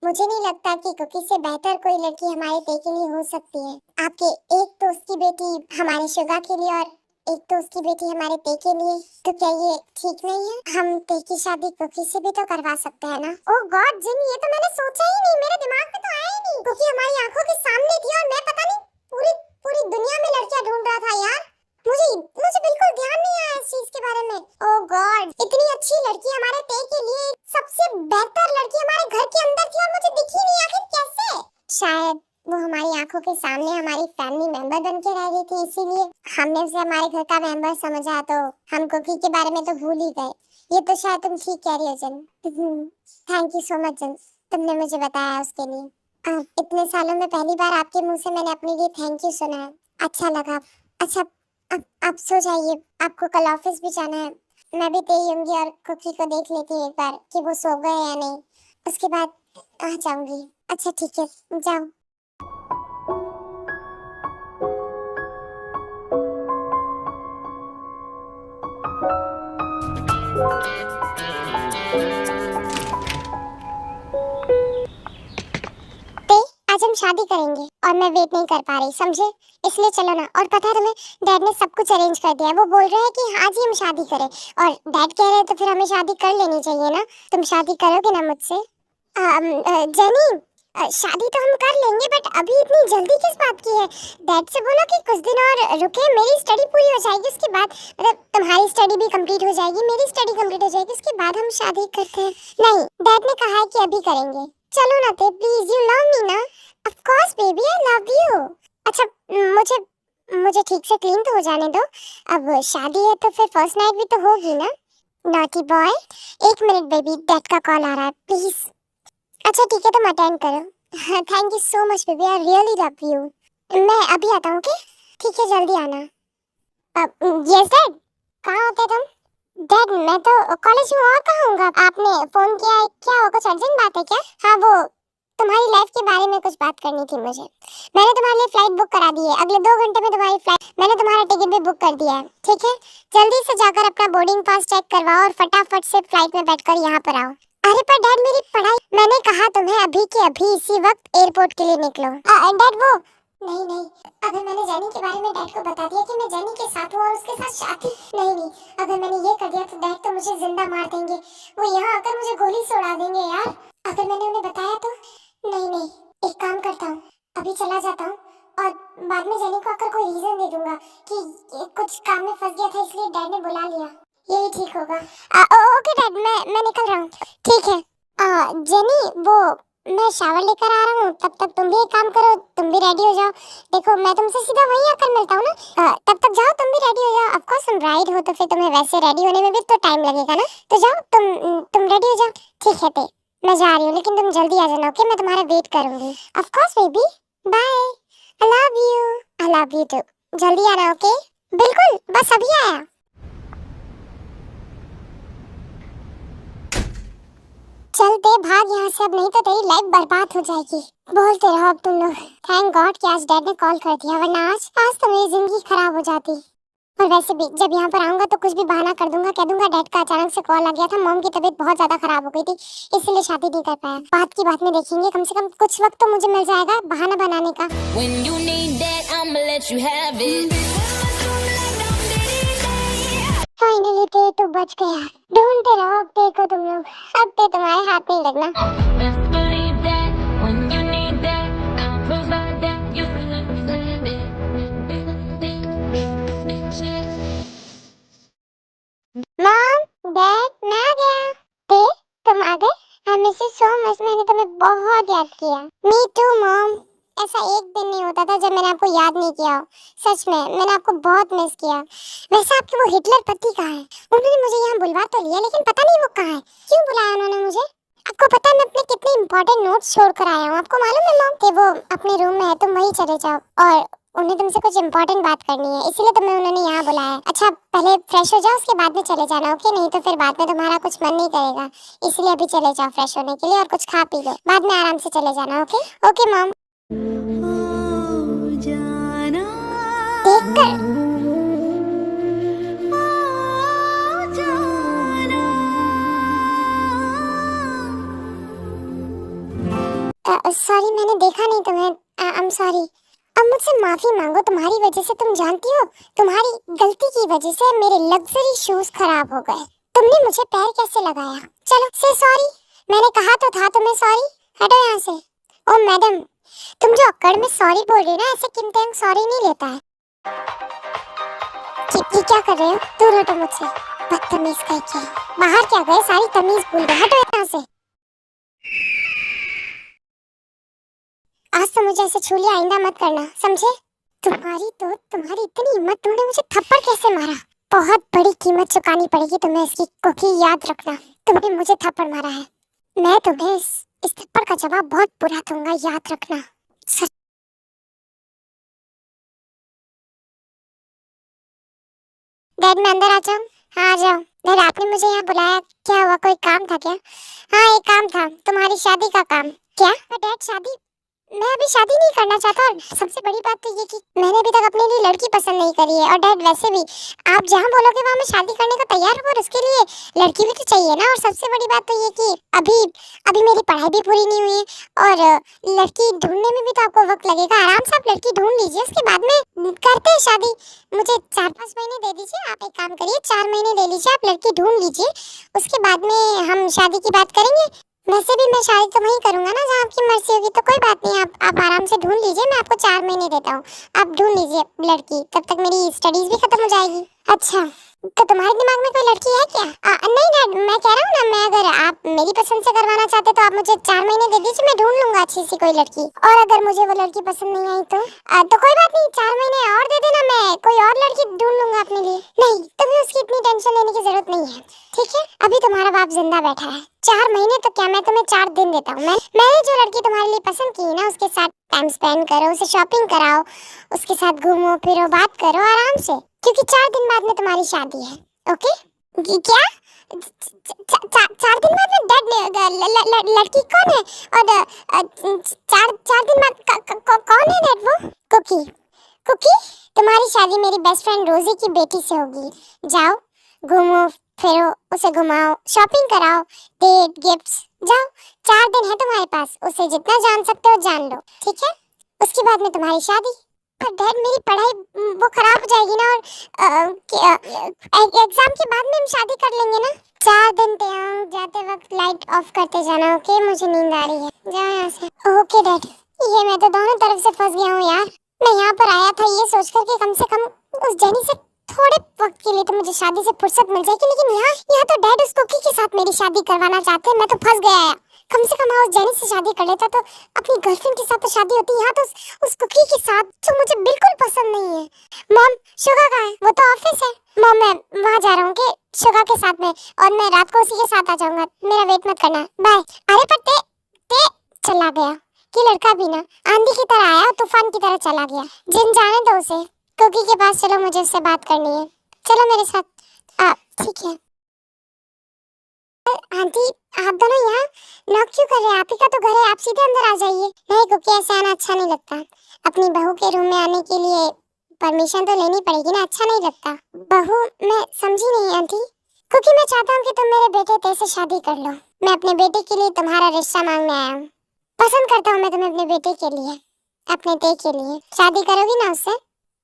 मुझे नहीं लगता कि कुकी से बेहतर कोई लड़की हमारे ते के लिए हो सकती है। आपके एक दोस्त की बेटी हमारे शुगा के लिए और एक दोस्त की बेटी हमारे ते के लिए, तो क्या ये ठीक नहीं है? हम ते की शादी कुकी से भी तो करवा सकते हैं ना? ओह गॉड जिन, ये तो मैंने सोचा ही नहीं, मेरे दिमाग में तो आया ही नहीं। कुकी हमारी आंखों के सामने थी और मैं पता नहीं पूरी पूरी दुनिया में लड़कियां ढूंढ रहा था यार। मुझे मुझे बिल्कुल ध्यान नहीं आया इस चीज के बारे में। ओह गॉड, इतनी अच्छी लड़की हमारे ते के लिए, सबसे बेहतर लड़की हमारे घर के अंदर थी और मुझे दिखी नहीं। आखिर कैसे? शायद वो हमारी आंखों के सामने हमारी फैमिली मेंबर बन के रह रही थी, इसीलिए हमने उसे हमारे घर का मेंबर समझा। तो हम कुकी के बारे में तो भूल ही गए। ये तो शायद तुम ठीक कह रही हो जन। थैंक यू सो मच जन, तुमने मुझे बताया उसके लिए। इतने सालों में पहली बार आपके मुंह से मैंने अपने लिए थैंक यू सुना है, अच्छा लगा। अच्छा अब सो जाइए, आपको कल ऑफिस भी जाना है। मैं भी तेरी होंगी और कुकी को देख लेती हूँ एक बार कि वो सो गए या नहीं, उसके बाद कहाँ जाऊंगी। अच्छा ठीक है, जाओ। आज हम शादी करेंगे और मैं वेट नहीं कर पा रही, समझे? इसलिए चलो ना। और पता है तुम्हें, डैड ने सब कुछ अरेंज कर दिया है। वो बोल रहे हैं कि आज ही हम शादी करें और डैड कह रहे हैं तो फिर हमें शादी कर लेनी चाहिए ना। तुम शादी करोगे ना मुझसे? जेनी, शादी तो हम कर लेंगे बट अभी इतनी जल्दी किस बात की है? डैड से बोलो कि कुछ दिन और रुके, मेरी स्टडी पूरी हो जाएगी, उसके बाद मतलब तुम्हारी स्टडी भी कंप्लीट हो जाएगी, मेरी स्टडी कंप्लीट हो जाएगी, उसके बाद हम शादी करते हैं। नहीं, डैड ने कहा है कि अभी करेंगे। चलो ना ते, प्लीज, यू लव मी ना? Of course baby, I love you. अच्छा मुझे ठीक से क्लीन तो हो जाने दो। अब शादी है तो फिर फर्स्ट नाइट भी तो होगी ना? नॉटी बॉय, एक मिनट बेबी, डैड का कॉल आ रहा है, प्लीज। अच्छा ठीक है, तुम अटेंड करो। Thank you so much baby, I really love you. मैं अभी आता हूँ, ओके? ठीक है, जल्दी आना। Yes dad. कहाँ होते तुम? डैड मैं तो कॉलेज में, और कहाँ होऊंगा? आपने फोन किया है, क्या हो, कुछ अर्जेंट बात है क्या? हाँ, वो तुम्हारी लाइफ के बारे में कुछ बात करनी थी मुझे। मैंने तुम्हारे लिए फ्लाइट बुक करा दी है, अगले 2 घंटे में तुम्हारी फ्लाइट, मैंने तुम्हारा टिकट भी बुक कर दिया है, ठीक है? जल्दी से जाकर अपना बोर्डिंग पास चेक करवाओ और फटाफट से फ्लाइट में बैठकर यहाँ पर आओ। अरे पर डैड मेरी पढ़ाई, मैंने कहा तुम्हें अभी के अभी इसी वक्त एयरपोर्ट के लिए निकलो। डैड वो नहीं, अगर मैंने जेनी के बारे में डैड को बता दिया कि मैं जेनी के साथ हूँ और उसके साथ शादी, नहीं, अगर मैंने ये कर दिया तो डैड तो मुझे जिंदा मार देंगे। वो यहाँ आकर मुझे गोली से उड़ा देंगे यार। अगर मैंने उन्हें बताया तो नहीं, एक काम करता हूँ, अभी चला जाता हूँ और बाद में जेनी को आकर कोई रीजन दे दूंगा कि कुछ काम में फंस गया था इसलिए डैड ने बुला लिया, यही ठीक होगा। ओके डैड, मैं निकल रहा हूँ। ठीक है जेनी, वो मैं शावर लेकर आ रहा हूँ, तब तक तुम भी एक काम करो, तुम भी रेडी हो जाओ। देखो मैं तुमसे सीधा वहीं आकर मिलता हूँ ना, तब तक जाओ तुम भी रेडी हो जाओ। ऑफ कोर्स तुम ब्राइड हो तो फिर तुम्हें वैसे रेडी होने में भी तो टाइम लगेगा ना, तो जाओ तुम रेडी हो जाओ। ठीक है ते, मैं जा रही हूँ लेकिन तुम जल्दी आ जाना, ओके? मैं तुम्हारा वेट करूंगी। Of course baby, bye, I love you. I love you too. जल्दी आना, ओके? बिल्कुल, बस अभी आया। चलते भाग यहाँ से, अब नहीं तो तेरी लाइफ बर्बाद हो जाएगी। बोलते रहो अब तुम लोग। थैंक गॉड कि आज डैड ने कॉल कर दिया, वरना आज तो मेरी जिंदगी खराब हो जाती। और वैसे भी जब यहाँ पर आऊंगा तो कुछ भी बहाना कर दूंगा, कह दूंगा डैड का अचानक से कॉल आ गया था, मॉम की तबीयत बहुत ज्यादा खराब हो गई थी इसलिए शादी नहीं कर पाया। बात की बात में देखेंगे, कम से कम कुछ वक्त तो मुझे मिल जाएगा बहाना बनाने का। When you need that, I'ma let you have it. Finally ते तो बच गया। ढूंढते रहो अब ते को तुम लोग, अब ते तुम्हारे हाथ नहीं लगना। Best believe that. When you need that, I'll provide that. You feel it. Mom, dad, याद किया। Me too mom. ऐसा एक दिन नहीं होता था जब मैंने आपको याद नहीं किया हो। सच में मैंने आपको बहुत मिस किया। वैसे आपके वो हिटलर पति कहाँ है? उन्होंने मुझे यहाँ बुलवा तो लिया लेकिन पता नहीं वो कहाँ है। क्यों बुलाया उन्होंने मुझे? आपको पता है मैं अपने कितने इंपॉर्टेंट नोट्स छोड़ कर आया हूँ। आपको मालूम है मॉम कि वो अपने रूम में है, तुम वहीं चले जाओ और उन्हें तुमसे कुछ इंपॉर्टेंट बात करनी है, इसीलिए तुम्हें उन्होंने यहाँ बुलाया। अच्छा पहले फ्रेश हो जाओ, उसके बाद में चले जाना, ओके? नहीं तो फिर बाद में तुम्हारा कुछ मन नहीं करेगा, इसलिए अभी चले जाओ फ्रेश होने के लिए और कुछ खा पी लो, बाद में आराम से चले जाना, ओके? Okay mom. देखकर सॉरी, मैंने देखा नहीं तुम्हें। I am sorry. अब मुझसे माफी मांगो, तुम्हारी वजह से, तुम जानती हो, तुम्हारी गलती की वजह से मेरे लग्जरी शूज खराब हो गए। तुमने मुझे पैर कैसे लगाया? चलो से सॉरी। मैंने कहा तो था तुम्हें सॉरी। हटो यहाँ से। ओ मैडम, तुम जो अक्कड़ में सॉरी बोल रही हो ना, ऐसे किमते सॉरी नहीं लेता है। क्या कर रहे हो? दूर हटो मुझसे, बदतमीज कहीं के। बाहर क्या गए, सारी तमीज भूल गए। हटो यहाँ से। आज तो मुझे ऐसे छू लिया, आइंदा मत करना, समझे? तुम्हारी इतनी हिम्मत, तुमने मुझे थप्पड़ कैसे मारा? बहुत बड़ी कीमत चुकानी पड़ेगी तुम्हें इसकी, कुकी, याद रखना। तुमने मुझे थप्पड़ मारा है, मैं तुम्हें इस थप्पड़ का जवाब बहुत बुरा दूंगा, याद रखना। डैड मैं अंदर आ जाऊं? हाँ आ जाओ। डैड आपने मुझे यहाँ बुलाया, क्या हुआ, कोई काम था क्या? हाँ एक काम था, तुम्हारी शादी का काम। क्या? डैड शादी? मैं अभी शादी नहीं करना चाहता, और सबसे बड़ी बात तो ये कि मैंने अभी तक अपने लिए लड़की पसंद नहीं करी है। और डैड वैसे भी आप जहाँ बोलोगे वहाँ मैं शादी करने को तैयार हूँ, और उसके लिए लड़की भी तो चाहिए ना। और सबसे बड़ी बात तो ये कि अभी अभी मेरी पढ़ाई भी पूरी नहीं हुई है, और लड़की ढूंढने में भी तो आपको वक्त लगेगा। आराम से आप लड़की ढूंढ लीजिए, उसके बाद में करते हैं शादी। मुझे 4-5 महीने दे दीजिए, आप एक काम करिए, 4 महीने ले लीजिए, आप लड़की ढूंढ लीजिए, उसके बाद में हम शादी की बात करेंगे। वैसे भी मैं शादी तो वहीं करूंगा ना जहाँ आपकी मर्जी होगी, तो कोई बात नहीं, आप आराम से ढूंढ लीजिए, मैं आपको 4 महीने देता हूँ, आप ढूंढ लीजिए लड़की, तब तक मेरी स्टडीज भी खत्म हो जाएगी। अच्छा तो तुम्हारे दिमाग में कोई लड़की है क्या? नहीं डैड, मैं कह रहा हूँ ना, मैं अगर आप मेरी पसंद से करवाना चाहते तो आप मुझे 4 महीने दे दीजिए, मैं ढूंढ लूंगा अच्छी सी कोई लड़की। और अगर मुझे वो लड़की पसंद नहीं आई तो कोई बात नहीं, 4 महीने और दे देना, मैं कोई और लड़की ढूंढ लूंगा अपने लिए। नहीं, तुम्हें उसकी इतनी टेंशन लेने की जरूरत नहीं है, ठीक है? अभी तुम्हारा बाप जिंदा बैठा है, 4 महीने तो क्या, मैं तुम्हें 4 दिन देता हूँ। मैंने जो लड़की तुम्हारे लिए पसंद की ना, उसके साथ टाइम स्पेंड करो, उसे शॉपिंग कराओ, उसके साथ घूमो फिरो, बात करो आराम से, क्योंकि 4 दिन बाद में तुम्हारी शादी है, ओके? क्या 4 दिन बाद में? डैड लड़की कौन है? और 4 दिन बाद कौन है डैड? वो कुकी। कुकी? तुम्हारी शादी मेरी बेस्ट फ्रेंड रोजी की बेटी से होगी। जाओ घूमो फिरो, उसे घुमाओ, शॉपिंग कराओ, डेट, गिफ्ट्स, जाओ। 4 दिन है तुम्हारे पास, उसे जितना जान सकते हो जान लो, ठीक है? उसके बाद में तुम्हारी शादी। पर डैड मेरी पढ़ाई वो खराब हो जाएगी ना, और एग्जाम के बाद में हम शादी कर लेंगे ना। 4 दिन जाते वक्त लाइट ऑफ करते जाना, ओके? मुझे नींद आ रही है, जाओ यहाँ से। Okay dad. ये मैं तो दोनों तरफ से फंस गया हूँ यार। मैं यहाँ पर आया था ये सोचकर कि कम से कम उस जेनी से थोड़े वक्त के लिए तो मुझे शादी से फुर्सत मिल जाएगी, लेकिन यहाँ तो डैड उस कुकी के साथ मेरी शादी करवाना चाहते हैं। मैं तो फंस गया है। कम से कम उस जेनी से शादी कर लेता तो अपनी गर्लफ्रेंड के साथ तो शादी होती, यहाँ तो उस कुकी के साथ जो मुझे बिल्कुल पसंद नहीं है। मॉम शुगा कहाँ है? वो तो ऑफिस है। मॉम मैं वहाँ जा रहा हूँ कि शुगा के साथ में, और मैं रात को उसी के साथ आ जाऊंगा, मेरा वेट मत करना, बाय। अरे पर ते चला गया कि लड़का भी ना आंधी की तरह आया, तूफान की तरह चला गया। जिन जाने दो उसे, कुकी के पास चलो, मुझे उससे बात करनी है, चलो मेरे साथ। ठीक है। आंटी आप दोनों यहाँ नॉक क्यों कर रहे हैं? आप ही का तो घर है, आप सीधे अंदर आ जाइए। नहीं कुकी, ऐसे आना अच्छा नहीं लगता, अपनी बहू के रूम में आने के लिए परमिशन तो लेनी पड़ेगी ना, अच्छा नहीं लगता। बहू? मैं समझी नहीं आंटी। कुकी मैं चाहता हूँ कि तुम मेरे बेटे ते से शादी कर लो। मैं अपने बेटे के लिए तुम्हारा रिश्ता मांगने आया हूँ। पसंद करता हूँ मैं तुम्हें अपने बेटे के लिए, अपने ते के लिए। शादी करोगी ना उससे?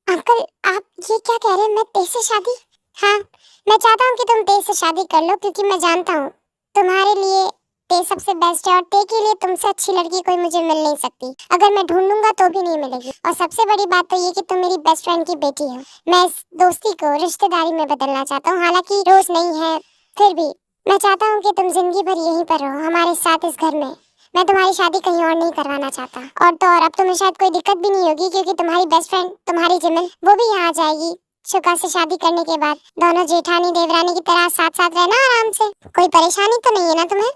अंकल आप ये क्या कह रहे हैं? मैं ते से शादी? हाँ, मैं चाहता हूँ कि तुम ते से शादी कर लो, क्योंकि मैं जानता हूँ तुम्हारे लिए ते सबसे बेस्ट है, और ते के लिए तुमसे अच्छी लड़की कोई मुझे मिल नहीं सकती। अगर मैं ढूंढूंगा तो भी नहीं मिलेगी। और सबसे बड़ी बात तो ये कि तुम मेरी बेस्ट फ्रेंड की बेटी हो। मैं इस दोस्ती को रिश्तेदारी में बदलना चाहता हूँ, हालांकि रोज नहीं है, फिर भी मैं चाहता हूँ कि तुम जिंदगी भर यहीं पर रहो, हमारे साथ इस घर में। मैं तुम्हारी शादी कहीं और नहीं करवाना चाहता। और तो और अब तुम्हें शायद कोई दिक्कत भी नहीं होगी, क्योंकि तुम्हारी बेस्ट फ्रेंड तुम्हारी जिमिन वो भी यहाँ आ जाएगी शुका से शादी करने के बाद। दोनों जेठानी देवरानी की तरह साथ साथ रहना आराम से। कोई परेशानी तो नहीं है ना तुम्हें?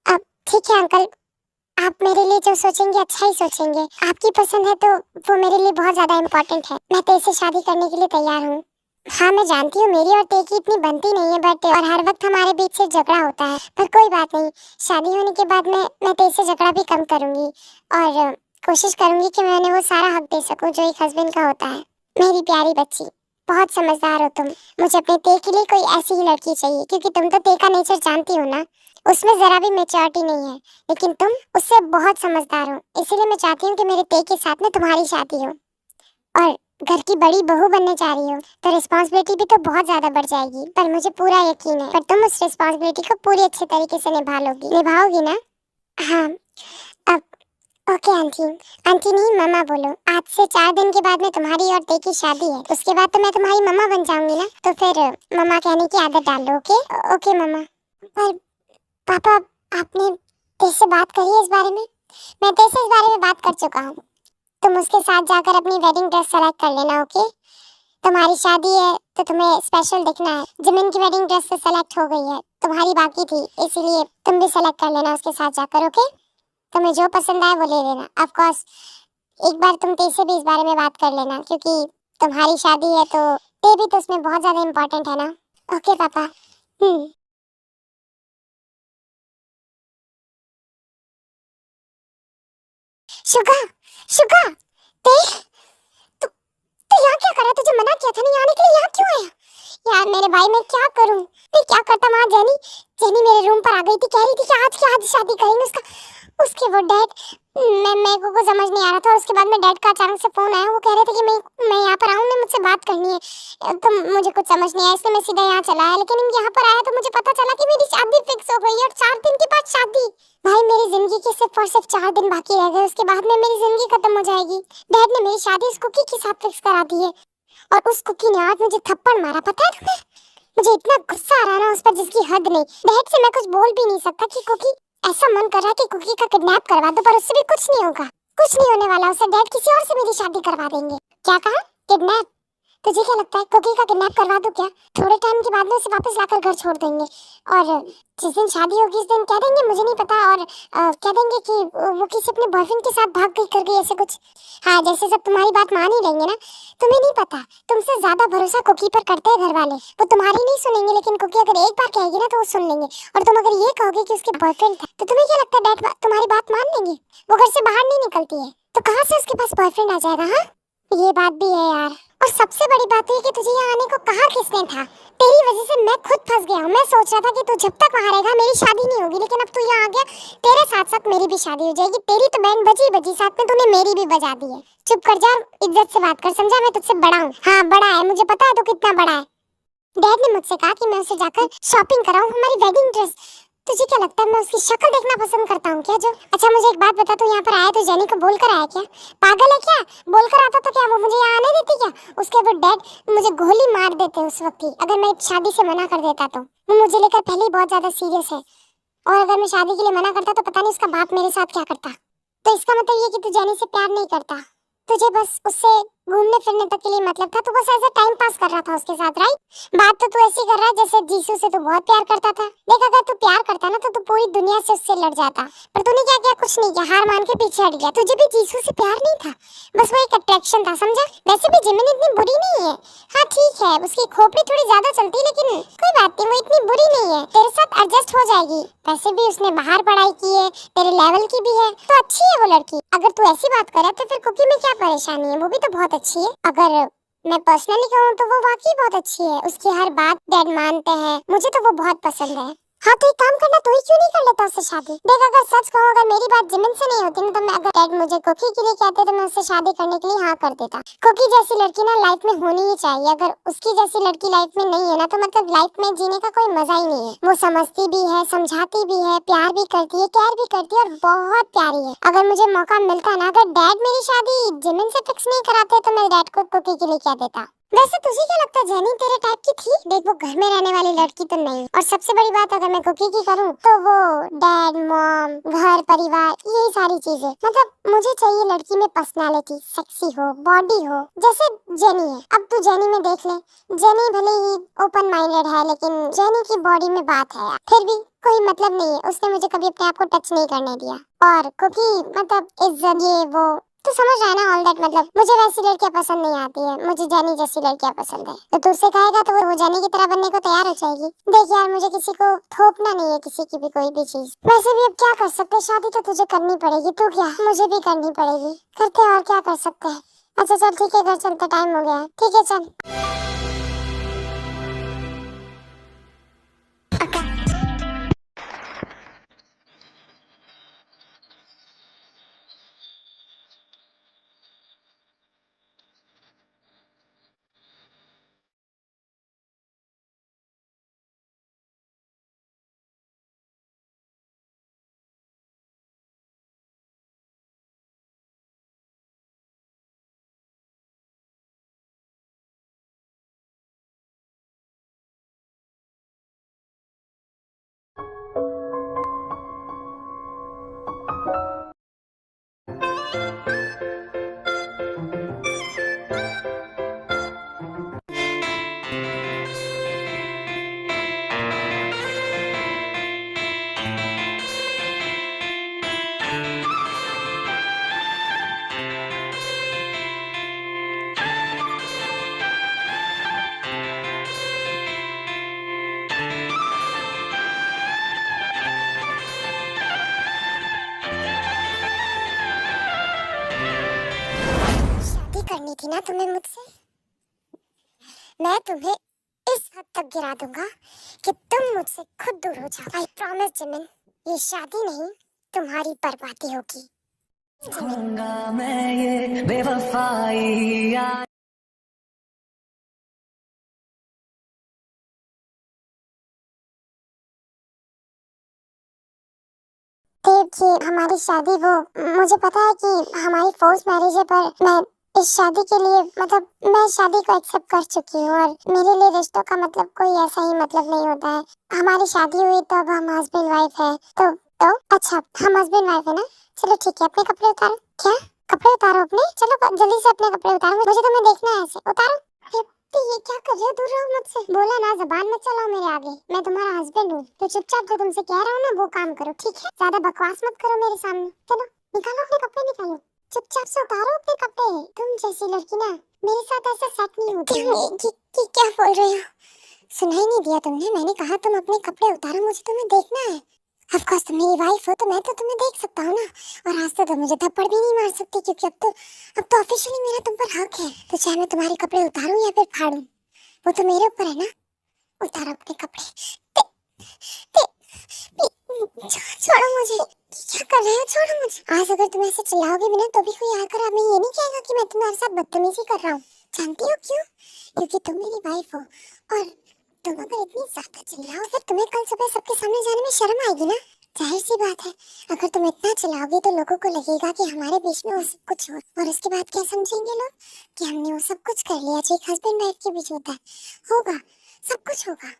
अब ठीक है अंकल, आप मेरे लिए जो सोचेंगे अच्छा ही सोचेंगे। आपकी पसंद है तो वो मेरे लिए बहुत ज्यादा इम्पोर्टेंट है। मैं तेरे से शादी करने के लिए तैयार हूँ। हाँ मैं जानती हूँ मेरी और तेरी की इतनी बनती नहीं है, बट और हर वक्त हमारे बीच से झगड़ा होता है, पर कोई बात नहीं। शादी होने के बाद मैं तेरे से झगड़ा भी कम करूंगी और कोशिश करूंगी कि मैं उन्हें वो सारा हक दे सकूं जो एक हस्बैंड का होता है। मेरी प्यारी बच्ची, बहुत समझदार हो तुम। मुझे अपने ते के लिए कोई ऐसी ही लड़की चाहिए, क्योंकि तुम तो ते का नेचर जानती हो ना, उसमें जरा भी मैच्योरिटी नहीं है, लेकिन तुम उससे बहुत समझदार हो। इसीलिए मैं चाहती हूँ कि मेरे ते के साथ में तुम्हारी शादी हो और घर की बड़ी बहू बनने जा रही हो, तो रिस्पॉन्सिबिलिटी भी तो बहुत ज्यादा बढ़ जाएगी। पर मुझे पूरा यकीन है पर तुम उस रिस्पॉन्सिबिलिटी को पूरी अच्छे तरीके से निभाओगी ना? हाँ अब ओके आंटी। आंटी नहीं मम्मा बोलो। आज से 4 दिन के बाद में तुम्हारी और ते की शादी है, उसके बाद तो मैं तुम्हारी मम्मा बन जाऊंगी ना, तो फिर मम्मा कहने की आदत डाल लो। ओके ओके मम्मा। पर पापा आपने ते से बात करी है इस बारे में? मैं ते से इस बारे में बात कर चुका हूँ। तुम उसके साथ जाकर अपनी वेडिंग ड्रेस सेलेक्ट कर लेना। ओके तुम्हारी शादी है तो तुम्हें स्पेशल दिखना है। जिमिन की वेडिंग ड्रेस तो सेलेक्ट हो गई है, तुम्हारी बाकी थी, इसीलिए तुम भी सेलेक्ट कर लेना उसके साथ जाकर। ओके तुम्हें जो पसंद आए वो ले लेना। ऑफ कोर्स एक बार तुम ते से भी इस बारे में बात कर लेना, क्योंकि तुम्हारी शादी है तो ते भी तो उसमें बहुत ज्यादा इम्पोर्टेंट है ना। ओके पापा। शुगा शुगा ते तो यहाँ क्या कर रहा? तुझे मना किया था ना यहाँ आने के लिए, यहाँ क्यों आया? यार मेरे भाई मैं क्या करूँ? मैं क्या करता? वहाँ जेनी जेनी मेरे रूम पर आ गई थी, कह रही थी कि आज के आज शादी करेंगे उसके वो डैड। मैं को समझ नहीं आ रहा था। उसके बाद में डैड का अचानक से फोन आया, वो कह रहे थे कि मैं यहाँ पर आऊँ, मुझसे बात करनी है। तो मुझे कुछ समझ नहीं आया, इसलिए मैं सीधा यहाँ चला आया। लेकिन यहाँ पर आया तो मुझे पता चला कि मेरी शादी फिक्स हो गई और 4 दिन के बाद शादी। भाई मेरी जिंदगी के सिर्फ और सिर्फ 4 दिन बाकी रह गए, उसके बाद में मेरी जिंदगी खत्म हो जाएगी। डैड ने मेरी शादी उस कुकी के साथ फिक्स करा दी है और उस कुकी ने आज मुझे थप्पड़ मारा, पता है तुम्हें? मुझे इतना गुस्सा आ रहा ना उस पर जिसकी हद नहीं। डैड से मैं कुछ बोल भी नहीं सकता कि कुकी ऐसा मन कर रहा है कि कुकी का किडनैप करवा दो, पर उससे भी कुछ नहीं होगा, कुछ नहीं होने वाला। उसे डैड किसी और से मेरी शादी करवा देंगे। क्या कहा? किडनैप? तुझे क्या लगता है कुकी का किडनैप करवा दूं क्या? थोड़े टाइम के बाद में उसे वापस लाकर घर छोड़ देंगे और जिस दिन शादी होगी उस दिन कह देंगे मुझे नहीं पता, और कह देंगे कि वो किसी अपने बॉयफ्रेंड के साथ भाग गई कर गई, ऐसे कुछ। हाँ जैसे सब तुम्हारी बात मान ही लेंगे ना। तुम्हें नहीं पता, तुमसे ज्यादा भरोसा कुकी पर करते हैं घर वाले। वो तुम्हारी नहीं सुनेंगे, लेकिन कुकी अगर एक बार कहेगी ना तो वो सुन लेंगे। और तुम अगर ये कहोगे कि उसके बॉयफ्रेंड था, तो तुम्हें क्या लगता है डैड तुम्हारी बात मान लेंगे? वो घर से बाहर नहीं निकलती है, तो कहाँ से उसके पास बॉयफ्रेंड आ जाएगा? हाँ ये बात भी है यार। और सबसे बड़ी बात ये कि तुझे यहाँ आने को कहा किसने था? तेरी वजह से मैं खुद फंस गया हूँ। मैं सोच रहा था कि तू जब तक वहाँ रहेगा मेरी शादी नहीं होगी, लेकिन अब तू यहाँ आ गया, तेरे साथ साथ मेरी भी शादी हो जाएगी। तेरी तो बैंड बजी बजी, साथ में तूने मेरी भी बजा दी है। चुप कर जा, इज्जत से बात कर, समझा? मैं तुझसे बड़ा हूँ। हाँ बड़ा है, मुझे पता है तू कितना बड़ा है। डैड ने मुझसे कहा कि मैं उसे जाकर शॉपिंग कराऊं हमारी वेडिंग ड्रेस। तुझे क्या लगता है मैं उसकी शक्ल देखना पसंद करता हूँ क्या? जो अच्छा मुझे एक बात बता, तू यहाँ पर आया तो जेनी को बोलकर आया क्या? पागल है क्या? बोलकर आता तो क्या वो मुझे यहाँ आने देती क्या? उसके वो डैड मुझे गोली मार देते उस वक्त ही, अगर मैं शादी से मना कर देता तो। वो मुझे लेकर पहले ही बहुत ज्यादा सीरियस है, और अगर मैं शादी के लिए मना करता तो पता नहीं उसका बाप मेरे साथ क्या करता। तो इसका मतलब ये कि तू जेनी से प्यार नहीं करता, तुझे बस उससे घूमने फिरने तक के लिए मतलब था, तू बस ऐसे टाइम पास कर रहा था उसके साथ, राइट? बात तो तू ऐसी कर रहा है जैसे जीसू से तू बहुत प्यार करता था। देख अगर तू प्यार करता ना तो तू पूरी दुनिया से उससे लड़ जाता, पर तूने क्या किया? कुछ नहीं किया, हार मान के पीछे हट गया। तुझे भी जीसू से प्यार नहीं था, बस वो एक अट्रैक्शन था, समझा? वैसे भी जिमिन इतनी बुरी नहीं है। हाँ ठीक है उसकी खोपड़ी थोड़ी ज्यादा चलती है, लेकिन कोई बात नहीं, वो इतनी बुरी नहीं है, तेरे साथ एडजस्ट हो जाएगी। वैसे भी उसने बाहर पढ़ाई की है, तेरे लेवल की भी है, तो अच्छी है वो लड़की। अगर तू ऐसी बात करे तो फिर कुकी में क्या परेशानी है? वो भी तो बहुत अच्छी है। अगर मैं पर्सनली कहूँ तो वो वाकई बहुत अच्छी है, उसकी हर बात डैड मानते हैं, मुझे तो वो बहुत पसंद है। हाँ तो एक काम करना, तू ही क्यों नहीं कर लेता उससे शादी? देख अगर सच कहूँ, अगर मेरी बात जिमिन से नहीं होती ना, तो मैं अगर डैड मुझे कुकी के लिए कहते तो मैं उससे शादी करने के लिए हाँ कर देता। कुकी जैसी लड़की ना लाइफ में होनी ही चाहिए। अगर उसकी जैसी लड़की लाइफ में नहीं है ना, तो मतलब लाइफ में जीने का कोई मजा ही नहीं है। वो समझती भी है, समझाती भी है, प्यार भी करती है, केयर भी करती है, और बहुत प्यारी है। अगर मुझे मौका मिलता ना, अगर डैड मेरी शादी जिमिन से फिक्स नहीं कराते तो मैं डैड को कुकी के लिए कह देता। वैसे तुझे क्या लगता है जेनी तेरे टाइप की थी? देख वो घर में रहने वाली लड़की तो नहीं, और सबसे बड़ी बात अगर मैं कुकी की करूँ तो वो डैड मॉम घर परिवार यही सारी चीजें, मतलब मुझे चाहिए लड़की में पर्सनालिटी, सेक्सी हो, बॉडी हो, जैसे जेनी है। अब तू जेनी में देख ले, जेनी भले ही ओपन माइंडेड है लेकिन जेनी की बॉडी में बात है यार। फिर भी कोई मतलब नहीं है, उसने मुझे कभी अपने आप को टच नहीं करने दिया। और कुकी मतलब इज्जत ये वो तो समझ रहा है ना, ऑल दैट। मतलब मुझे वैसी लड़कियां पसंद नहीं आती है, मुझे जेनी जैसी लड़कियां पसंद है। तो तुझसे कहेगा तो वो जेनी की तरह बनने को तैयार हो जाएगी। देख यार मुझे किसी को थोपना नहीं है, किसी की भी कोई भी चीज। वैसे भी अब क्या कर सकते, शादी तो तुझे करनी पड़ेगी, तू क्या मुझे भी करनी पड़ेगी, करते और क्या कर सकते हैं। अच्छा चल ठीक है, घर चलते, टाइम हो गया। ठीक है चल। शादी करनी थी ना तुम्हें मुझसे, मैं तुम्हें इस हद तक गिरा दूंगा कि तुम मुझसे खुद दूर हो जाओ। आई प्रॉमिस जिमिन, ये शादी नहीं तुम्हारी बर्बादी होगी। कहूंगा मैं ये बेवफाई यार। देव जी हमारी शादी वो, मुझे पता है कि हमारी फोर्स मैरिज है, पर मैं इस शादी के लिए मतलब मैं शादी को एक्सेप्ट कर चुकी हूँ, और मेरे लिए रिश्तों का मतलब कोई ऐसा ही मतलब नहीं होता है। हमारी शादी हुई तो अब हम हस्बैंड वाइफ है। तो अच्छा हम हस्बैंड वाइफ है ना, चलो ठीक है। अपने कपड़े उतारो। क्या कपड़े उतारो अपने, चलो जल्दी से अपने कपड़े उतारो, मुझे तुम्हें देखना है ऐसे। उतारो। तो ये क्या कर रहे हो, दूर रहो मुझसे। बोला ना जबान मत चलाओ मेरे आगे, मैं तुम्हारा हस्बैंड हूँ। तो चुपचाप जो तुमसे कह रहा हूँ ना वो काम करो, ठीक है? ज्यादा बकवास मत करो मेरे सामने। चलो निकालो अपने कपड़े, निकालो चुपचाप से उतारो अपने कपड़े। तुम जैसी लड़की ना मेरे साथ ऐसा सेट नहीं होती। क्या बोल रही हो? सुनाई नहीं दिया तुमने? मैंने कहा तुम अपने कपड़े उतारो, मुझे तुम्हें देखना है। ऑफ कोर्स तुम मेरी वाइफ हो तो मैं तो तुम्हें देख सकता हूँ ना, और आज तो तुम मुझे थप्पड़ भी नहीं मार सकती, क्योंकि अब तो ऑफिशियली मेरा तुम पर हक है। तो चाहे मैं तुम्हारे कपड़े उतारूं या फिर फाड़ूं, वो तो मेरे ऊपर है ना। उतारो अपने कपड़े। ते, ते, छोड़ो मुझे, क्या कर रहे हो? छोड़ो मुझे। आज अगर तुम ऐसे चिल्लाओगे भी ना तो भी कोई आकर हमें ये नहीं कहेगा कि मैं तुम्हारे साथ बदतमीजी कर रहा हूँ। जानती हो क्यों? क्योंकि तुम मेरी वाइफ हो, और तुम अगर इतनी ज्यादा चिल्लाओ फिर तुम्हें कल सुबह सबके सामने जाने में शर्म आएगी ना। जाहिर सी बात है, अगर तुम इतना चिल्लाओगे तो लोगों को लगेगा कि हमारे बीच में वो सब कुछ हो, और उसके बाद क्या समझेंगे लोग? कि हमने वो सब कुछ कर लिया जो एक हस्बैंड वाइफ के बीच होता है। होगा, सब कुछ होगा,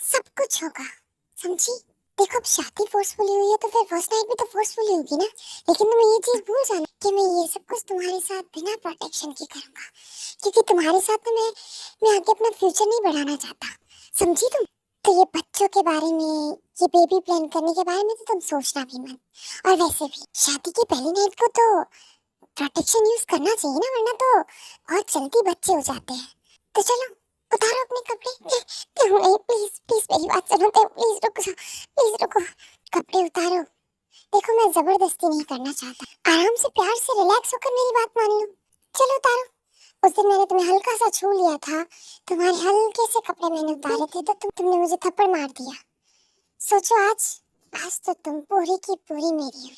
सब कुछ होगा, समझी? देखो अब शादी फोर्सफुली हुई है तो फिर फर्स्ट नाइट भी तो फोर्सफुली होगी ना। लेकिन तुम ये चीज भूल जाना कि मैं ये सब कुछ तुम्हारे साथ बिना प्रोटेक्शन के करूंगा, क्योंकि तुम्हारे साथ मैं आगे अपना फ्यूचर नहीं बढ़ाना चाहता, समझी तुम? तो ये बच्चों के बारे में, ये बेबी प्लान करने के बारे में तो तुम सोचना भी मत। और वैसे भी शादी की पहली नाइट को तो प्रोटेक्शन यूज करना चाहिए ना, वरना तो बहुत जल्दी बच्चे हो जाते हैं। तो चलो उतारो अपने कपड़े। नहीं प्लीज प्लीज मेरी बात सुनो, प्लीज रुको, प्लीज रुको। कपड़े उतारो। देखो मैं जबरदस्ती नहीं करना चाहता, आराम से प्यार से रिलैक्स होकर मेरी बात मान लो। चलो उतारो। उस दिन मैंने तुम्हें हल्का सा छू लिया था, तुम्हारे हल्के से कपड़े मैंने उतारे थे तो तुमने मुझे थप्पड़ मार दिया। सोचो आज तो तुम पूरी की पूरी मेरी हो।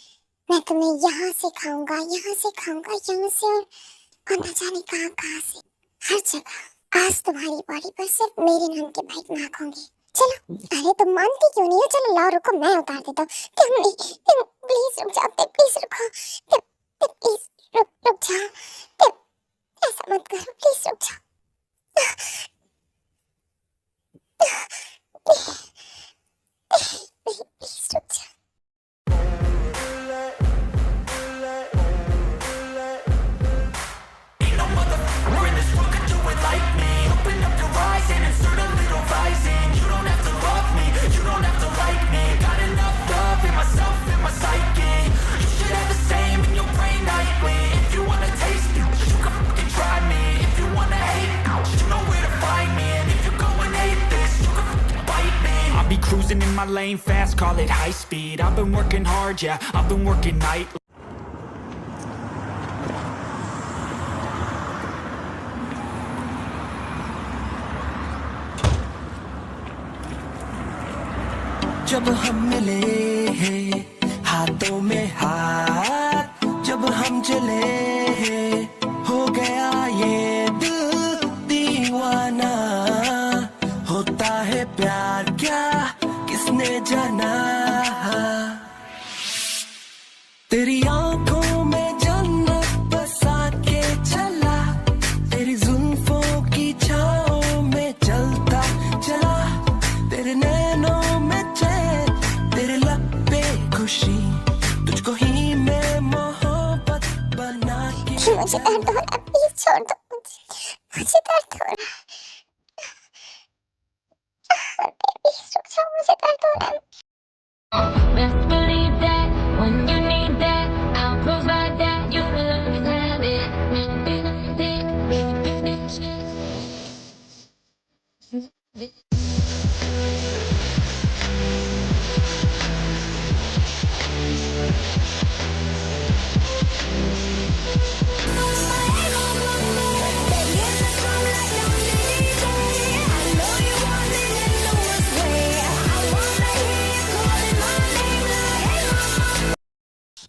मैं तुम्हें यहाँ से खाऊंगा, यहाँ से खाऊंगा, यहाँ से, और न जाने कहाँ कहाँ से, हर जगह। आज तुम्हारी बॉडी पर सिर्फ मेरे नाम के बाइक मार्क होंगे। चलो। अरे तुम मानती क्यों नहीं हो? चलो लाओ, रुको मैं उतार देता हूँ। तुम प्लीज रुक जाओ, प्लीज रुको, प्लीज रुक जाओ, ऐसा मत करो, प्लीज रुक जाओ। cruising in my lane fast, call it high speed. I've been working hard, yeah, I've been working night. जब हम मिले हाथों में हाथ, जब हम चले हो गया ये दिल दीवाना। होता है प्यार क्या किसने जाना, तेरी आंखों में जन्नत बसा के चला, तेरी जुल्फों की छाओं में चलता चला, तेरे नैनों में चैन, तेरे लब पे खुशी, तुझको ही मैं मोहब्बत बना के। मुझे दर्द हो रहा है, प्लीज छोड़ दो मुझे दर्द हो रहा है। बेबी रुक जाओ, मुझे दर्द हो रहा है। Best believe that when you need that, I'll provide that. You will have it.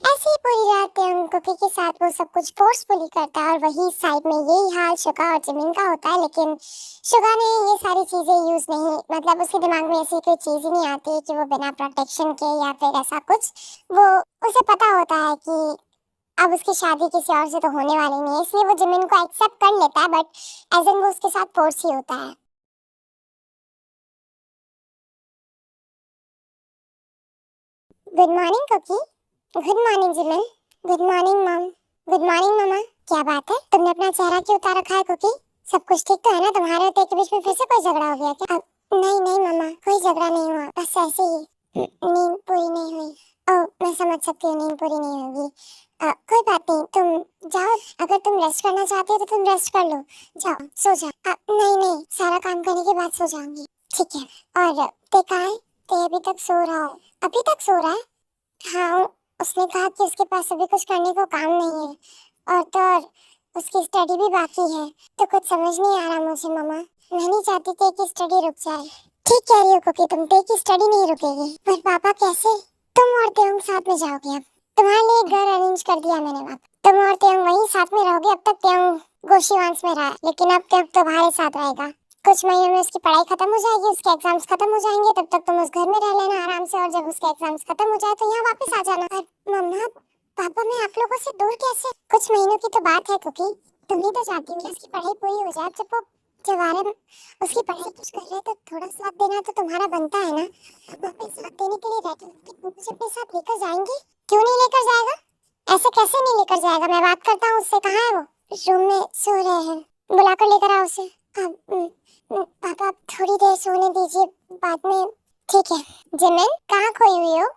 ऐसी ही पूरी रात त्यंग कुकी के साथ वो सब कुछ फोर्सफुली करता है और वही साइड में यही हाल शुगा और जिमिन का होता है। लेकिन शुगा ने ये सारी चीजें यूज नहीं, मतलब उसके दिमाग में ऐसी कोई चीज ही नहीं आती कि वो बिना प्रोटेक्शन के या फिर ऐसा कुछ, वो उसे पता होता है कि अब उसकी शादी किसी और से तो होने वाली नहीं है, इसलिए वो जिमिन को एक्सेप्ट कर लेता है, बट एज एन वो उसके साथ फोर्स ही होता है। Good morning Cookie. Good morning Jimin. Good morning mom. Good morning मम्मा। क्या बात है, तुमने अपना चेहरा क्यों उतार रखा है कुकी? सब कुछ ठीक तो है ना? तुम्हारे और तेरे के बीच में फिर से कोई झगड़ा हो गया क्या? नहीं नहीं मम्मा, कोई झगड़ा नहीं हुआ, बस ऐसे ही नींद पूरी नहीं हुई। ओह मैं समझ सकती हूँ, नींद पूरी नहीं होगी। कोई बात नहीं, तुम जाओ, अगर तुम रेस्ट करना चाहते हो तो तुम रेस्ट कर लो, जाओ सो जाओ। नहीं नहीं, सारा काम करने के बाद सो जाऊंगी। ठीक है। और ते कहाँ है? ते अभी तक सो रहा है। अभी तक सो रहा है? हाँ, उसने कहा कि उसके पास अभी कुछ करने को काम नहीं है और तो और उसकी स्टडी भी बाकी है, तो कुछ समझ नहीं आ रहा मुझे मम्मा। मैं नहीं चाहती ते की स्टडी रुक जाए। ठीक कह रही हो कुकी, तुम ते की स्टडी नहीं रुकेगी, पर पापा कैसे? तुम और तेयंग साथ में जाओगे अब, तुम्हारे लिए घर अरेंज कर दिया मैंने पापा, तुम और तेयंग वहीं साथ में रहोगे। अब तक तेयंग गोशीवांस में रहा, लेकिन अब तेयंग तुम्हारे साथ रहेगा। कुछ महीनों में उसकी पढ़ाई खत्म हो जाएगी, उसके एग्जाम्स खत्म हो जाएंगे, तब तक तुम उस घर में रह लेना आराम से, और जब उसके एग्जाम्स खत्म हो जाए तो यहाँ वापस आ जाना। मम्मा पापा मैं आप लोगों से दूर कैसे? कुछ महीनों की तो बात है कुकी, तुम ही तो चाहती हो कि उसकी पढ़ाई पूरी हो जाए। जब वो जवारे उसकी पढ़ाई कुछ कर रहे तो थोड़ा साथ देना तो तुम्हारा बनता है ना। वापस साथ देने के लिए रेडी हो, मुझे अपने साथ लेकर जाएंगे? क्यों नहीं लेकर जाएगा? ऐसे कैसे नहीं लेकर जाएगा? मैं बात करता हूँ उससे। कहाँ है वो? रूम में सो रहे हैं, बुलाकर लेकर आओ उसे। पापा थोड़ी देर सोने दीजिए, बाद में। ठीक है। जिमिन कहाँ खोई हुई हो?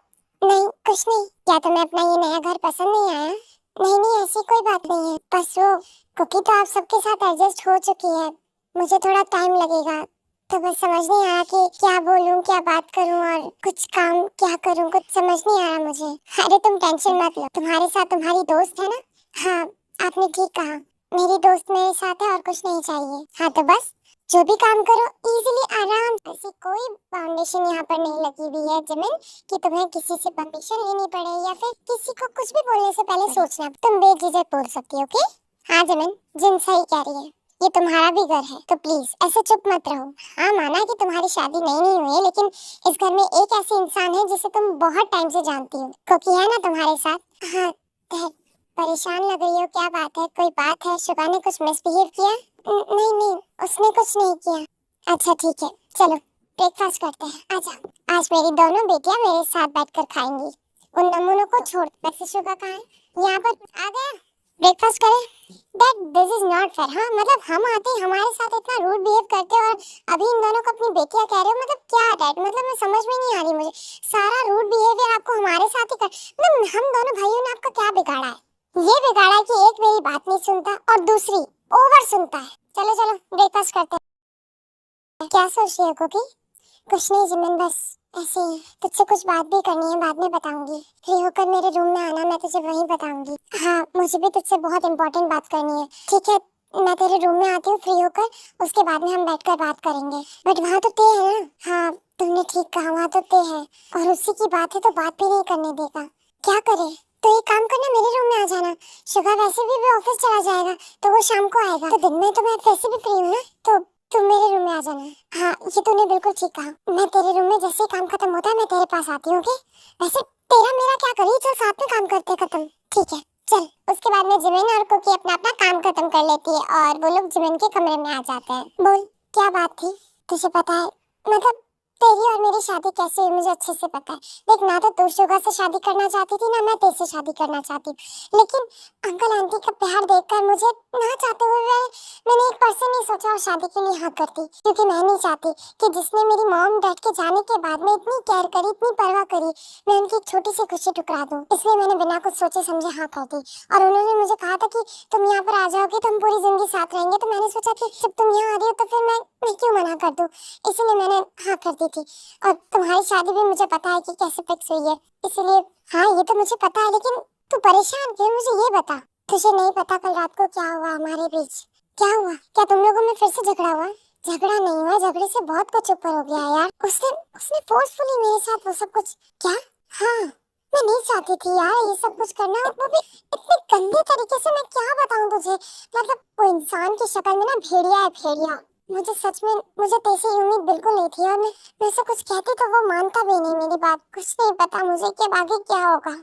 नहीं कुछ नहीं। क्या तुम्हें अपना ये नया घर पसंद नहीं आया? नहीं नहीं ऐसी कोई बात नहीं है, बस वो कुकी तो आप सबके साथ एडजस्ट हो चुकी है, मुझे थोड़ा टाइम लगेगा, तो बस समझ नहीं आया कि क्या बोलूं, क्या बात करूं और कुछ काम क्या करूं, कुछ समझ नहीं आ रहा मुझे। अरे तुम टेंशन मत लो, तुम्हारे साथ तुम्हारी दोस्त है ना। हाँ आपने ठीक कहा, मेरी दोस्त मेरे साथ है और कुछ नहीं चाहिए। हाँ तो बस जो भी काम करो इजीली आराम। ऐसी कोई फाउंडेशन यहाँ पर नहीं लगी हुई है जिमिन कि तुम्हें किसी से परमिशन लेनी पड़े या फिर किसी को कुछ भी बोलने से पहले सोचना। तुम बेझिझक बोल सकती हो। ओके? हाँ जिमिन, जिन सही कह रही है, ये तुम्हारा भी घर है, तो प्लीज ऐसे चुप मत रहो। हाँ माना कि तुम्हारी शादी नहीं हुई है, लेकिन इस घर में एक ऐसी इंसान है जिसे तुम बहुत टाइम से जानती हो, कुकी है ना तुम्हारे साथ। हाँ परेशान लग रही हो, क्या बात है? कोई बात है? शुगा ने कुछ मिसबिहेव किया? नहीं नहीं उसने कुछ नहीं किया। अच्छा ठीक है, चलो ब्रेकफास्ट करते हैं, आजा। आज मेरी दोनों बेटियां मेरे साथ बैठकर खाएंगी, उन नमूनों को छोड़। वैसे शुगा कहाँ है? यहाँ पर आ गया, ब्रेकफास्ट करें। That this is not fair। हाँ मतलब हम आते ही हमारे साथ इतना रूड बिहेव करते हो और अभी इन दोनों को अपनी बेटियां कह रहे हो, मतलब क्या डैड? मतलब मैं समझ में नहीं आ रही मुझे, सारा रूड बिहेवियर आपको हमारे साथ ही कर, मतलब हम दोनों भाइयों ने आपका क्या बिगाड़ा है? ये बिगाड़ा है कि एक मेरी बात नहीं सुनता और दूसरी ओवर सुनता है। चलो चलो ब्रेकफास्ट करते हैं। क्या सोच रही हो कुकी? कुछ नहीं जिमिन, बस ऐसे ही तुझसे कुछ बात भी करनी है, बाद में बताऊंगी। फ्री होकर मेरे रूम में आना, मैं तुझे वहीं बताऊंगी। हाँ, मुझे भी तुझसे बहुत इंपॉर्टेंट बात करनी है। ठीक है, मैं तेरे रूम में आती हूँ फ्री होकर, उसके बाद में हम बैठकर बात करेंगे। बट वहाँ तो ते है ना? हाँ, तुमने ठीक कहा, वहाँ तो ते है और उसी की बात है तो बात भी नहीं करने देगा। क्या करे? तो एक काम करना, मेरे रूम में आ जाना। शुगा वैसे भी ऑफिस चला जाएगा तो वो शाम को आएगा, तो दिन में तो मैं वैसे भी फ्री हूँ ना, तो तुम मेरे रूम में आ जाना। हाँ, ये तूने बिल्कुल ठीक कहा। मैं तेरे रूम में जैसे ही काम खत्म होता है मैं तेरे पास आती हूँ। वैसे तेरा मेरा क्या करी, चल साथ में काम करते खत्म। ठीक है चल। उसके बाद में जिमिन और कुकी अपना अपना काम खत्म कर लेती है और वो लोग जिमिन के कमरे में आ जाते हैं। बोल, क्या बात थी? तुझे पता है, मतलब तेरी और मेरी शादी कैसे हुई मुझे अच्छे से पता है। देख, ना तो तू शुगा से शादी करना चाहती थी, ना मैं तेरे से शादी करना चाहती, लेकिन अंकल आंटी का प्यार देखकर मुझे ना चाहते हुए मैंने 1% नहीं सोचा और शादी के लिए हाँ करती, क्योंकि मैं नहीं चाहती कि जिसने मेरी मॉम डैड के जाने के बाद में इतनी केयर करी, इतनी परवाह करी, मैं उनकी एक छोटी सी खुशी टुकरा दूं। इसलिए मैंने बिना कुछ सोचे समझे हाँ कर दी। और उन्होंने मुझे कहा था कि तुम यहाँ पर आ जाओगे तो हम पूरी जिंदगी साथ रहेंगे, तो मैंने सोचा कि जब तुम यहाँ आ रही हो तो फिर मैं क्यों मना कर दूं, इसलिए मैंने हाँ कर दी थी। और तुम्हारी शादी भी मुझे पता है कि कैसे फिक्स हुई है, इसलिए हाँ ये तो मुझे पता है, लेकिन तू परेशान क्यों, मुझे ये बता। तुझे नहीं पता कल रात को क्या हुआ हमारे बीच? क्या हुआ? क्या तुम लोगों में फिर से झगड़ा हुआ? झगड़ा नहीं हुआ, झगड़े से बहुत कुछ ऊपर हो गया यार। उसने फोर्सफुली मेरे साथ वो सब कुछ। क्या? हाँ, मैं नहीं चाहती थी यार ये सब कुछ करना, और वो भी इतने गंदे तरीके से। मैं क्या बताऊं तुझे, मतलब वो इंसान की शक्ल में ना भेड़िया है, भेड़िया। मुझे सच में, मुझे तेरे से उम्मीद बिल्कुल नहीं थी, और मैं उसे कुछ कहती तो वो मानता भी नहीं मेरी बात। कुछ नहीं पता मुझे कि आगे क्या होगा।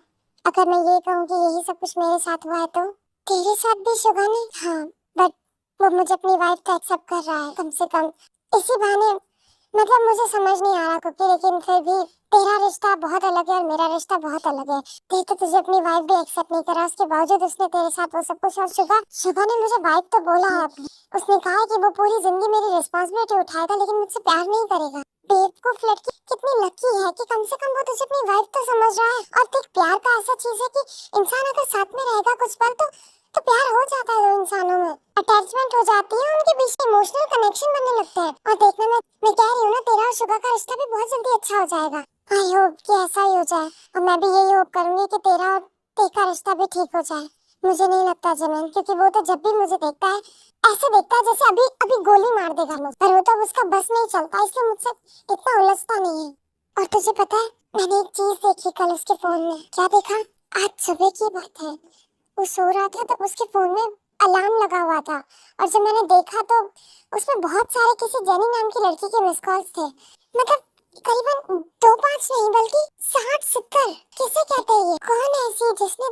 अगर मैं ये कहूँ कि यही सब कुछ मेरे साथ हुआ है तो तेरे साथ भी शुगा ने? हाँ, बट वो मुझे अपनी वाइफ तो एक्सेप्ट कर रहा है कम से कम, इसी बहाने। मतलब मुझे समझ नहीं आ रहा कुकी, लेकिन फिर भी तेरा रिश्ता बहुत अलग है और मेरा रिश्ता बहुत अलग है। ते तो तुझे अपनी वाइफ भी एक्सेप्ट नहीं करा, उसके बावजूद उसने तेरे साथ वो सब कुछ। और शुगा ने मुझे वाइफ तो बोला है अपनी, उसने कहा है कि वो पूरी जिंदगी मेरी रिस्पॉन्सिबिलिटी उठाएगा, लेकिन मुझसे प्यार नहीं करेगा। बेवकूफ लड़की, कितनी लकी है कि कम से कम वो तुझे अपनी वाइफ तो समझ रहा है। और देख, प्यार का ऐसा चीज है कि इंसान अगर साथ में रहेगा कुछ पल तो प्यार हो जाता है। दो इंसानों में अटैचमेंट हो जाती है, उनके बीच इमोशनल कनेक्शन बनने लगता है। और देखना, मैं कह रही हूँ ना, तेरा और शुगा का रिश्ता भी बहुत जल्दी अच्छा हो जाएगा। आई होप कि ऐसा ही हो जाए, और मैं भी यही होप करूंगी कि तेरा और ते का रिश्ता भी ठीक हो जाए। मुझे नहीं लगता जिमिन, क्योंकि वो तो जब भी मुझे देखता है ऐसे देखता है जैसे अभी अभी गोली मार देगा मुझे, पर वो तो उसका बस नहीं चलता, इसलिए मुझसे इतना उलझता नहीं है। और तुझे पता है, मैंने एक चीज देखी कल उसके फोन में। क्या देखा? आज सुबह की बात है, वो सो रहा था तो उसके फोन में अलार्म लगा हुआ था, और जब मैंने देखा तो उसमें बहुत सारे किसी जेनी नाम की लड़की के मिस कॉल्स थे। मतलब करीबन 2-5 नहीं बल्कि 60-70। किसे कहते हैं ये? कौन है ऐसी जिसने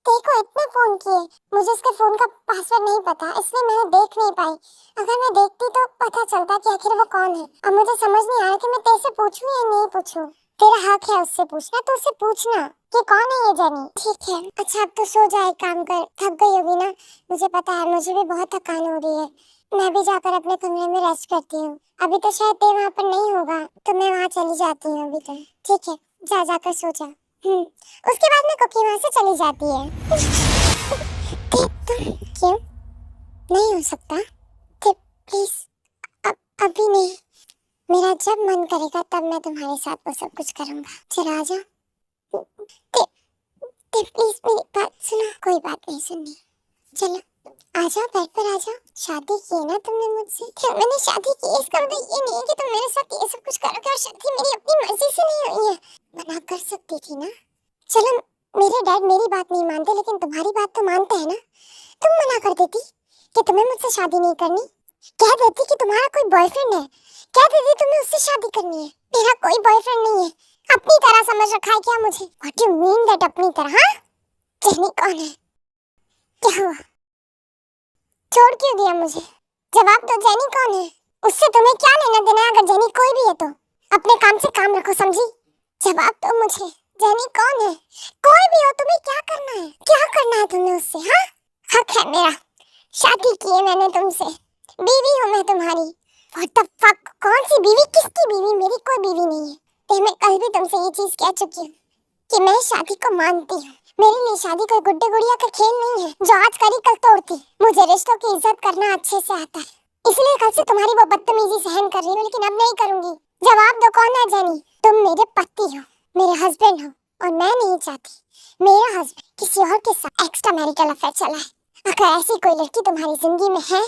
देखो इतने फोन किए? मुझे उसके फोन का पासवर्ड नहीं पता, इसलिए मैंने देख नहीं पाई। अगर मैं देखती तो पता चलता कि आखिर वो कौन है। अब मुझे समझ नहीं आ रहा कि मैं तेरे से पूछूं या नहीं पूछूं। तेरा हक है उससे पूछना, तो उससे पूछना कि कौन है ये जेनी। ठीक है, अच्छा अब तो सो जा, एक काम कर, थक गई होगी ना? मुझे पता है, मुझे भी बहुत थकान हो रही है। मैं भी जाकर अपने कमरे में रेस्ट करती हूँ। अभी तो शायद ते वहाँ पर नहीं होगा, तो मैं वहाँ चली जाती हूँ अभी तो। ठीक है, जा जाकर सो जा। उसके बाद में कुकी वहाँ से चली जाती है। क्यों नहीं हो सकता? प्लीज अभी नहीं, मेरा जब मन करेगा तब मैं तुम्हारे साथ वो सब कुछ करूंगा। चला जा। प्लीज मेरी बात सुनो। कोई बात नहीं सुननी, चलो आ जाओ, बेड पर आ जाओ। शादी की है ना तुमने मुझसे? क्या मैंने शादी की? इसका मतलब ये नहीं है कि तुम मेरे साथ ये सब कुछ करोगे, और शादी मेरी अपनी मर्जी से नहीं हुई है। मना कर सकती थी ना। चलो, मेरे डैड मेरी बात नहीं मानते, लेकिन तुम्हारी बात तो मानते हैं ना। तुम मना कर देती कि तुम्हें मुझसे शादी नहीं करनी, कह देती कि तुम्हारा कोई बॉयफ्रेंड है, कह देती तुम्हें उससे शादी करनी है। मेरा कोई बॉयफ्रेंड नहीं है, अपनी तरह समझ रखा है क्या मुझे? व्हाट यू मीन दैट अपनी तरह? हाँ, जेनी कौन है? क्या हुआ? छोड़ क्यों दिया मुझे? जवाब दो, जेनी कौन है? उससे तुम्हें क्या लेना देना? अगर जेनी कोई भी है तो अपने काम से काम रखो, समझी? जवाब दो मुझे, जेनी कौन है? कोई भी हो, तुम्हें क्या करना है? क्या करना है तुम्हें उससे? हाँ, हक है मेरा, शादी की है मैंने तुमसे, बीवी हूँ मैं तुम्हारी। What the fuck? कौन सी बीवी? किसकी बीवी? मेरी कोई बीवी नहीं है। तो मैं कल भी तुमसे ये चीज कह चुकी हूँ कि मैं शादी को मानती हूँ। मेरे लिए शादी कोई गुड्डे गुड़िया का खेल नहीं है जो आज करी कल तोड़ती। मुझे रिश्तों की इज्जत करना अच्छे से आता है, इसलिए कल से तुम्हारी वो बदतमीजी सहन कर रही हूँ, लेकिन अब नहीं करूंगी। जवाब दो, कौन है जेनी? तुम मेरे पति हो, मेरे हस्बैंड हो, और मैं नहीं चाहती मेरा हस्बैंड किसी और के साथ एक्स्ट्रा मैरिटल अफेयर चलाए। अगर ऐसी कोई लड़की तुम्हारी जिंदगी में है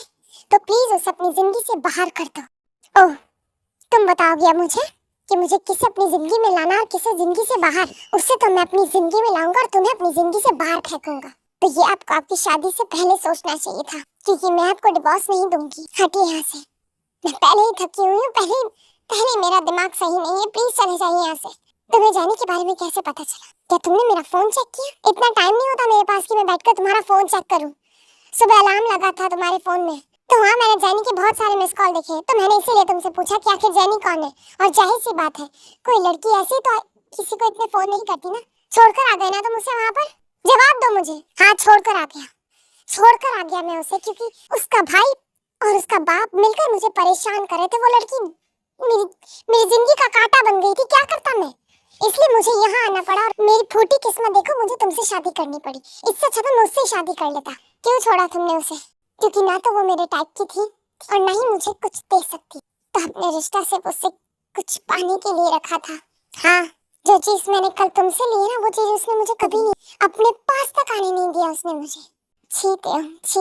तो प्लीज उसे अपनी जिंदगी से बाहर कर दो। ओह, तुम बताओगे अब मुझे कि मुझे किसे अपनी जिंदगी में लाना और किसे जिंदगी से बाहर? उससे तो मैं अपनी जिंदगी में लाऊंगा और तुम्हें अपनी जिंदगी से बाहर फेंकूंगा। तो ये आपको आपकी शादी से पहले सोचना चाहिए था, क्योंकि मैं आपको डिवोर्स नहीं दूंगी। हटिए यहाँ से, मैं पहले ही थकी हुई हूँ, पहले मेरा दिमाग सही नहीं है। प्लीज चले जाइए यहाँ से। तुम्हें जाने के बारे में कैसे पता चला? क्या तुमने मेरा फोन चेक किया? इतना टाइम नहीं होता मेरे पास कि मैं बैठकर तुम्हारा फोन चेक करूं। सुबह अलार्म लगा था तुम्हारे फोन में, तो वहाँ मैंने जैनी के बहुत सारे मिस कॉल देखे, तो मैंने इसीलिए तुमसे पूछा कि आखिर जैनी कौन है। और जाहिर सी बात है, कोई लड़की ऐसी तो किसी को इतने फोन नहीं करती ना। छोड़कर आ गए ना तुम उसे वहाँ पर? जवाब दो मुझे। हाँ, छोड़कर आ गया मैं उसे, क्योंकि उसका भाई और उसका बाप मिलकर मुझे परेशान कर रहे थे। वो लड़की मेरी जिंदगी का कांटा बन गई थी। क्या करता मैं? इसलिए मुझे यहाँ आना पड़ा और मेरी फूटी किस्मत देखो, मुझे तुमसे शादी करनी पड़ी। इससे अच्छा तो मुझसे शादी कर लेता। क्यों छोड़ा तुमने उसे? क्योंकि ना तो वो मेरे टाइप की थी और ना ही मुझे कुछ दे सकती। तो अपने रिश्ता से उससे कुछ पाने के लिए रखा था। हाँ, जो चीज मैंने कल तुमसे ली है ना, वो चीज उसने मुझे कभी नहीं, अपने पास तक आने नहीं दिया उसने मुझे। छी,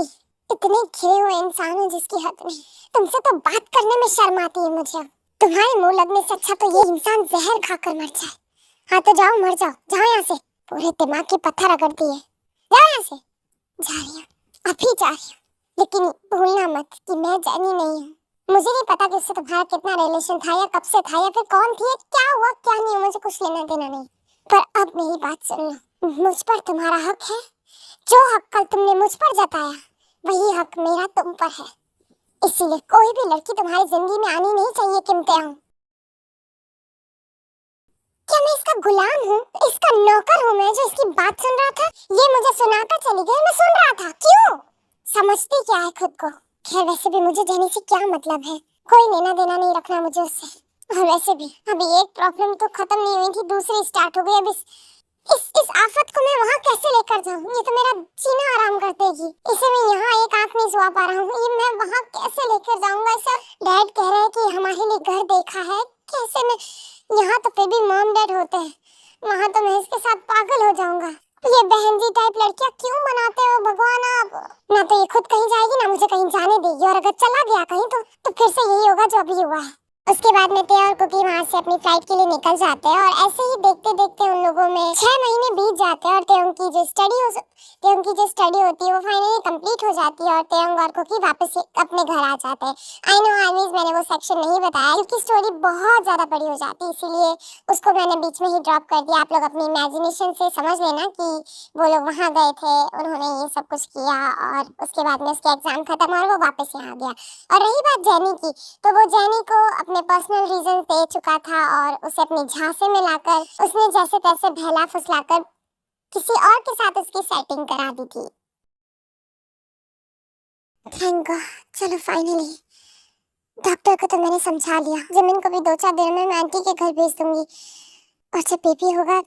इतने घिरे हुए इंसान हो जिसकी हद नहीं। तुमसे तो बात करने में शर्म आती है मुझे। तुम्हारे मुंह लगने से अच्छा तो ये इंसान जहर खाकर मर जाए। हाँ तो जाओ, मर जाओ, जाओ यहाँ से। पूरे दिमाग के पत्थर रगड़ दिए। जाओ यहाँ से। जा रही हूँ, अभी जा रही हूँ, लेकिन भूलना मत कि मैं जैनी नहीं हूँ। मुझे नहीं पता कि उससे तुम्हारा कितना रिलेशन था, या कब से था, या फिर कौन थी, या क्या हुआ क्या नहीं, मुझे कुछ लेना देना नहीं। पर अब मेरी बात सुन लो, मुझ पर तुम्हारा हक है। जो हक कल तुमने मुझ पर जताया, वही हक मेरा तुम पर है। इसीलिए कोई भी लड़की तुम्हारी जिंदगी में आनी नहीं चाहिए। किमते हूँ क्या मैं इसका गुलाम हूँ, इसका नौकर हूँ मैं, जो इसकी बात सुन रहा था? ये मुझे सुनाकर चली गई, मैं सुन रहा था। क्यों? समझती क्या है खुद को? खैर, वैसे भी मुझे जैनी से क्या मतलब है, कोई लेना देना नहीं रखना मुझे उससे। और वैसे भी अभी एक प्रॉब्लम तो खत्म नहीं हुई थी, दूसरी स्टार्ट हो गई। अब इस आफत को मैं वहाँ कैसे लेकर जाऊँ? ये तो मेरा जीना आराम कर देगी। इसे मैं यहाँ एक आंख नहीं सुआ पा रहा हूँ, ये मैं वहाँ कैसे लेकर जाऊँगा? सर, डैड कह रहे हैं कि हमारे लिए घर देखा है। कैसे मैं यहाँ, तो फिर भी मॉम डैड होते हैं, वहाँ तो मैं इसके साथ पागल हो जाऊंगा। ये बहन जी टाइप लड़कियाँ क्यों बनाते हो भगवान? आप ना तो ये खुद कहीं जाएगी, ना मुझे कहीं जाने देगी, और अगर चला गया कहीं तो फिर से यही होगा जो अभी हुआ है। उसके बाद में ते और कुकी वहाँ से अपनी फ्लाइट के लिए निकल जाते हैं, और ऐसे ही देखते देखते उन लोगों में 6 महीने बीत जाते हैं, और तेयंग की जो स्टडी होती है वो फाइनली कंप्लीट हो जाती है, और तेयंग और कुकी वापस अपने घर आ जाते हैं। आई नो मैंने वो सेक्शन नहीं बताया क्योंकि स्टोरी बहुत ज्यादा बड़ी हो जाती है, इसीलिए उसको मैंने बीच में ही ड्रॉप कर दिया। आप लोग अपनी इमेजिनेशन से समझ लेना कि वो लोग वहाँ गए थे, उन्होंने ये सब कुछ किया, और उसके बाद में उसका एग्जाम खत्म और वो वापस यहाँ आ गया। और रही बात जैनी की, तो वो जैनी को अपने पर्सनल रीजन दे चुका था, और उसे अपने झांसे में लाकर उसने जैसे तैसे बहला फुसलाकर किसी और के साथ उसकी सेटिंग करा दी थी। थैंक गॉड, चलो फाइनली डॉक्टर को तो मैंने समझा लिया। जिमिन को भी 2-4 दिन में मैं आंटी के घर भेज दूंगी, और जब बेबी होगा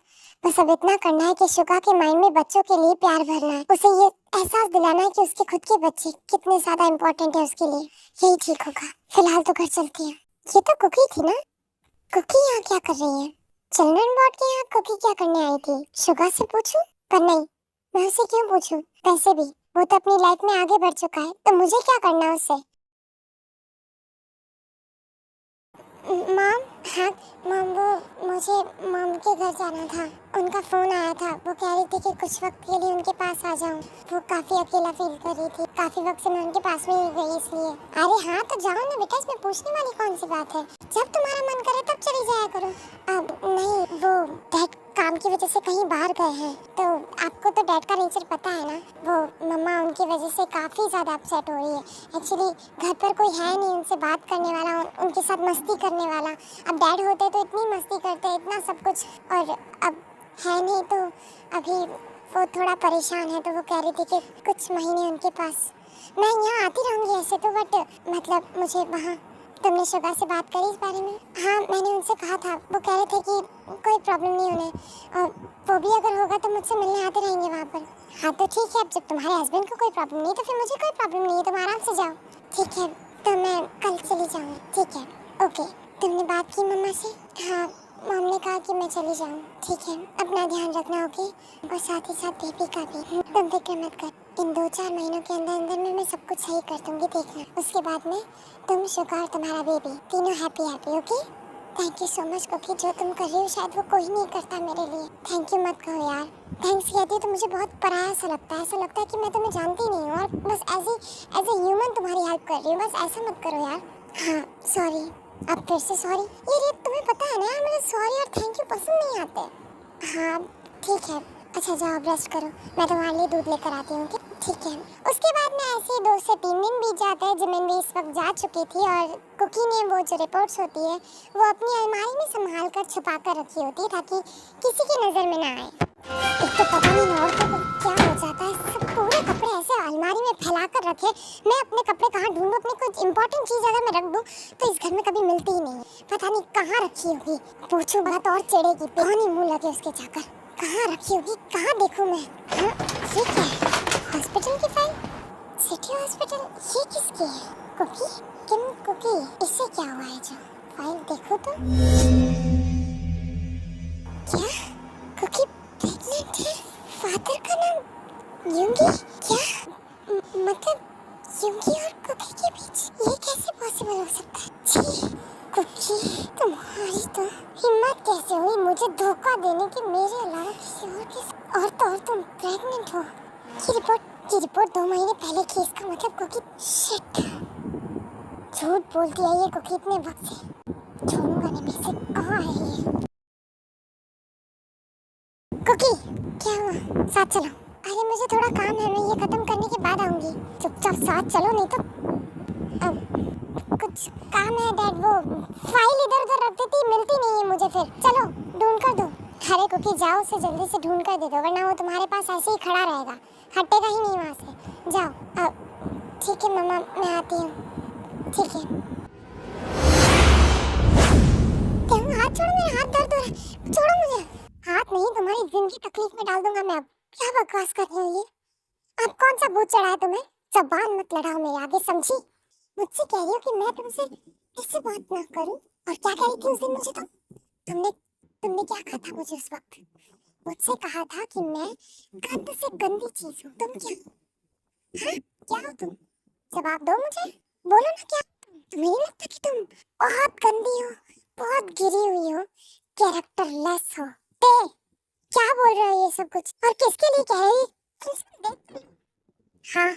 बस अब इतना करना है कि शुगा के माइंड में बच्चों के लिए प्यार भरना है, उसे ये एहसास दिलाना है कि उसके खुद के बच्चे कितने ज्यादा इम्पोर्टेंट है उसके लिए। यही ठीक होगा। फिलहाल तो घर चलती है। ये तो कुकी थी ना? कुकी यहाँ क्या कर रही है? चिल्ड्रन वार्ड के यहाँ कुकी क्या करने आई थी? शुगा से पूछूं? पर नहीं, मैं उसे क्यों पूछूं? वैसे भी वो तो अपनी लाइफ में आगे बढ़ चुका है, तो मुझे क्या करना उससे? मॉम, हाँ मॉम, वो मुझे मॉम के घर जाना था। उनका फोन आया था, वो कह रही थी कि कुछ वक्त के लिए उनके पास आ जाऊं। वो काफी अकेला फील कर रही थी, काफी वक्त से मैं उनके पास में ही गई इसलिए। अरे हाँ तो जाओ ना बेटा, इसमें पूछने वाली कौन सी बात है? जब तुम्हारा मन करे तब चली जाया करो। अब नहीं, वो डैड काम की वजह से कहीं बाहर गए हैं, तो आपको तो डैड का नेचर पता है ना। वो मम्मा उनकी वजह से काफ़ी ज़्यादा अपसेट हो रही है। एक्चुअली घर पर कोई है नहीं उनसे बात करने वाला, उनके साथ मस्ती करने वाला। अब डैड होते तो इतनी मस्ती करते, इतना सब कुछ, और अब है नहीं, तो अभी वो थोड़ा परेशान है। तो वो कह रही थी कि कुछ महीने उनके पास मैं यहाँ आती रहूँगी ऐसे तो, बट मतलब मुझे वहाँ। तुमने शुगा से बात करी इस बारे में? हाँ, मैंने उनसे कहा था। वो कह रहे थे कि कोई प्रॉब्लम नहीं होने, और वो भी अगर होगा तो मुझसे मिलने आते रहेंगे वहाँ पर। हाँ तो ठीक है, अब जब तुम्हारे हस्बैंड को कोई प्रॉब्लम नहीं तो फिर मुझे कोई प्रॉब्लम नहीं है, तुम आराम से जाओ। ठीक है, तो मैं कल चली जाऊँगी। ठीक है, ओके तुमने बात की मम्मा से? हाँ, मॉम ने कहा कि मैं चली जाऊँ। ठीक है, अपना ध्यान रखना, ओके? और साथ ही साथ बेबी का भी। तुम फिक्र मत कर, इन 2-4 महीनों के अंदर अंदर में मैं सब कुछ सही कर दूंगी, देखना। उसके बाद में तुम, शुगा और तुम्हारा बेबी तीनों happy happy, okay? Thank you so much क्योंकि जो तुम कर रही हो शायद वो कोई नहीं करता मेरे लिए। थैंक यू मत कहो यार, थैंक्स कहती हो तो मुझे बहुत पराया सा लगता है। ऐसा लगता है कि मैं तुम्हें जानती नहीं हूँ और बस एज ए ह्यूमन तुम्हारी हेल्प कर रही हूँ। बस ऐसा मत करो यार। हाँ सॉरी, अब फिर से सॉरी। ये तुम्हें पता है ना यार, मुझे सॉरी और थैंक यू पसंद नहीं आते। हाँ ठीक है, अच्छा जाओ ब्रश करो, मैं तुम्हारे लिए दूध लेकर आती हूँ, ठीक है? उसके बाद में ऐसे 2 से 3 दिन बीत जाते हैं। जिमिन भी इस वक्त जा चुकी थी और कुकी ने वो जो रिपोर्ट्स होती है वो अपनी अलमारी में संभाल कर छुपा कर रखी होती है ताकि किसी की नज़र में ना आए। एक तो पता नहीं औरतों को क्या हो जाता है, सब पूरे कपड़े ऐसे अलमारी में फैला कर रखे। मैं अपने कपड़े कहाँ ढूंढूं? अपनी कुछ इंपॉर्टेंट चीज़ अगर मैं रख दूं तो इस घर में कभी मिलती ही नहीं। पता नहीं कहाँ रखी होगी, पूछूं बात और चिढ़ेगी, पानी मुँह लगे उसके जाकर। कहाँ रखी होगी, कहाँ देखूं मैं? हाँ, ये क्या है? हॉस्पिटल की फाइल? City hospital? ये किसकी है? कुकी? किम कुकी? इससे क्या हुआ है जो? फाइल देखो तो। क्या? कुकी प्रेग्नेंट है? फादर का नाम युंगी? क्या? मतलब युंगी और कुकी के बीच ये कैसे पॉसिबल हो सकता है? छी, कुकी तुम्हारी तो हिम्मत कैसे हुई मुझे धोखा देने की? मेरे अलावा किसी और तुम प्रेग्नेंट हो? ये रिपोर्ट 2 महीने पहले की। इसका मतलब कुकी शिट, झूठ बोलती है ये कुकी इतने वक्त से। छोड़ूंगा नहीं मैं इसे। कहाँ है ये कुकी? क्या हुआ? साथ चलो। अरे मुझे थोड़ा काम है, मैं ये खत्म करने के बाद आऊंगी। चुपचाप साथ चलो, नहीं तो कुछ काम है डैड। वो फाइल इधर उधर रख देती, मिलती नहीं है मुझे फिर। चलो ढूंढ कर दो। अरे कुकी जाओ, उसे जल्दी से ढूंढ कर दे दो वरना वो तुम्हारे पास ऐसे ही खड़ा रहेगा, हटेगा ही नहीं वहाँ से। जाओ। ठीक है मम्मा, मैं आती हूँ। ठीक है। क्या हाथ छोड़ो, मेरा हाथ दर्द हो रहा है, छोड़ो मुझे। हाथ नहीं, तुम्हारी जिंदगी तकलीफ में डाल दूंगा मैं अब। क्या बकवास कर रही हो ये? अब कौन सा भूत चढ़ा है तुम्हें? जबान मत लड़ाओ मेरे आगे, समझी? मुझसे कह रही हो कि मैं तुमसे ऐसे बात ना करूं? और क्या कह रही थी उस दिन मुझे? तुमने क्या कहा था मुझे उस वक्त? मुझसे कहा था कि मैं गंद से गंदी चीज हूँ। तुम क्या? हाँ, क्या हो तुम? जवाब दो मुझे, बोलो ना क्या? तुम्हें नहीं लगता कि तुम बहुत गंदी हो, बहुत गिरी हुई हो, कैरेक्टरलेस हो? क्या बोल रहे हो ये सब कुछ? और किसके लिए कह रही? हाँ,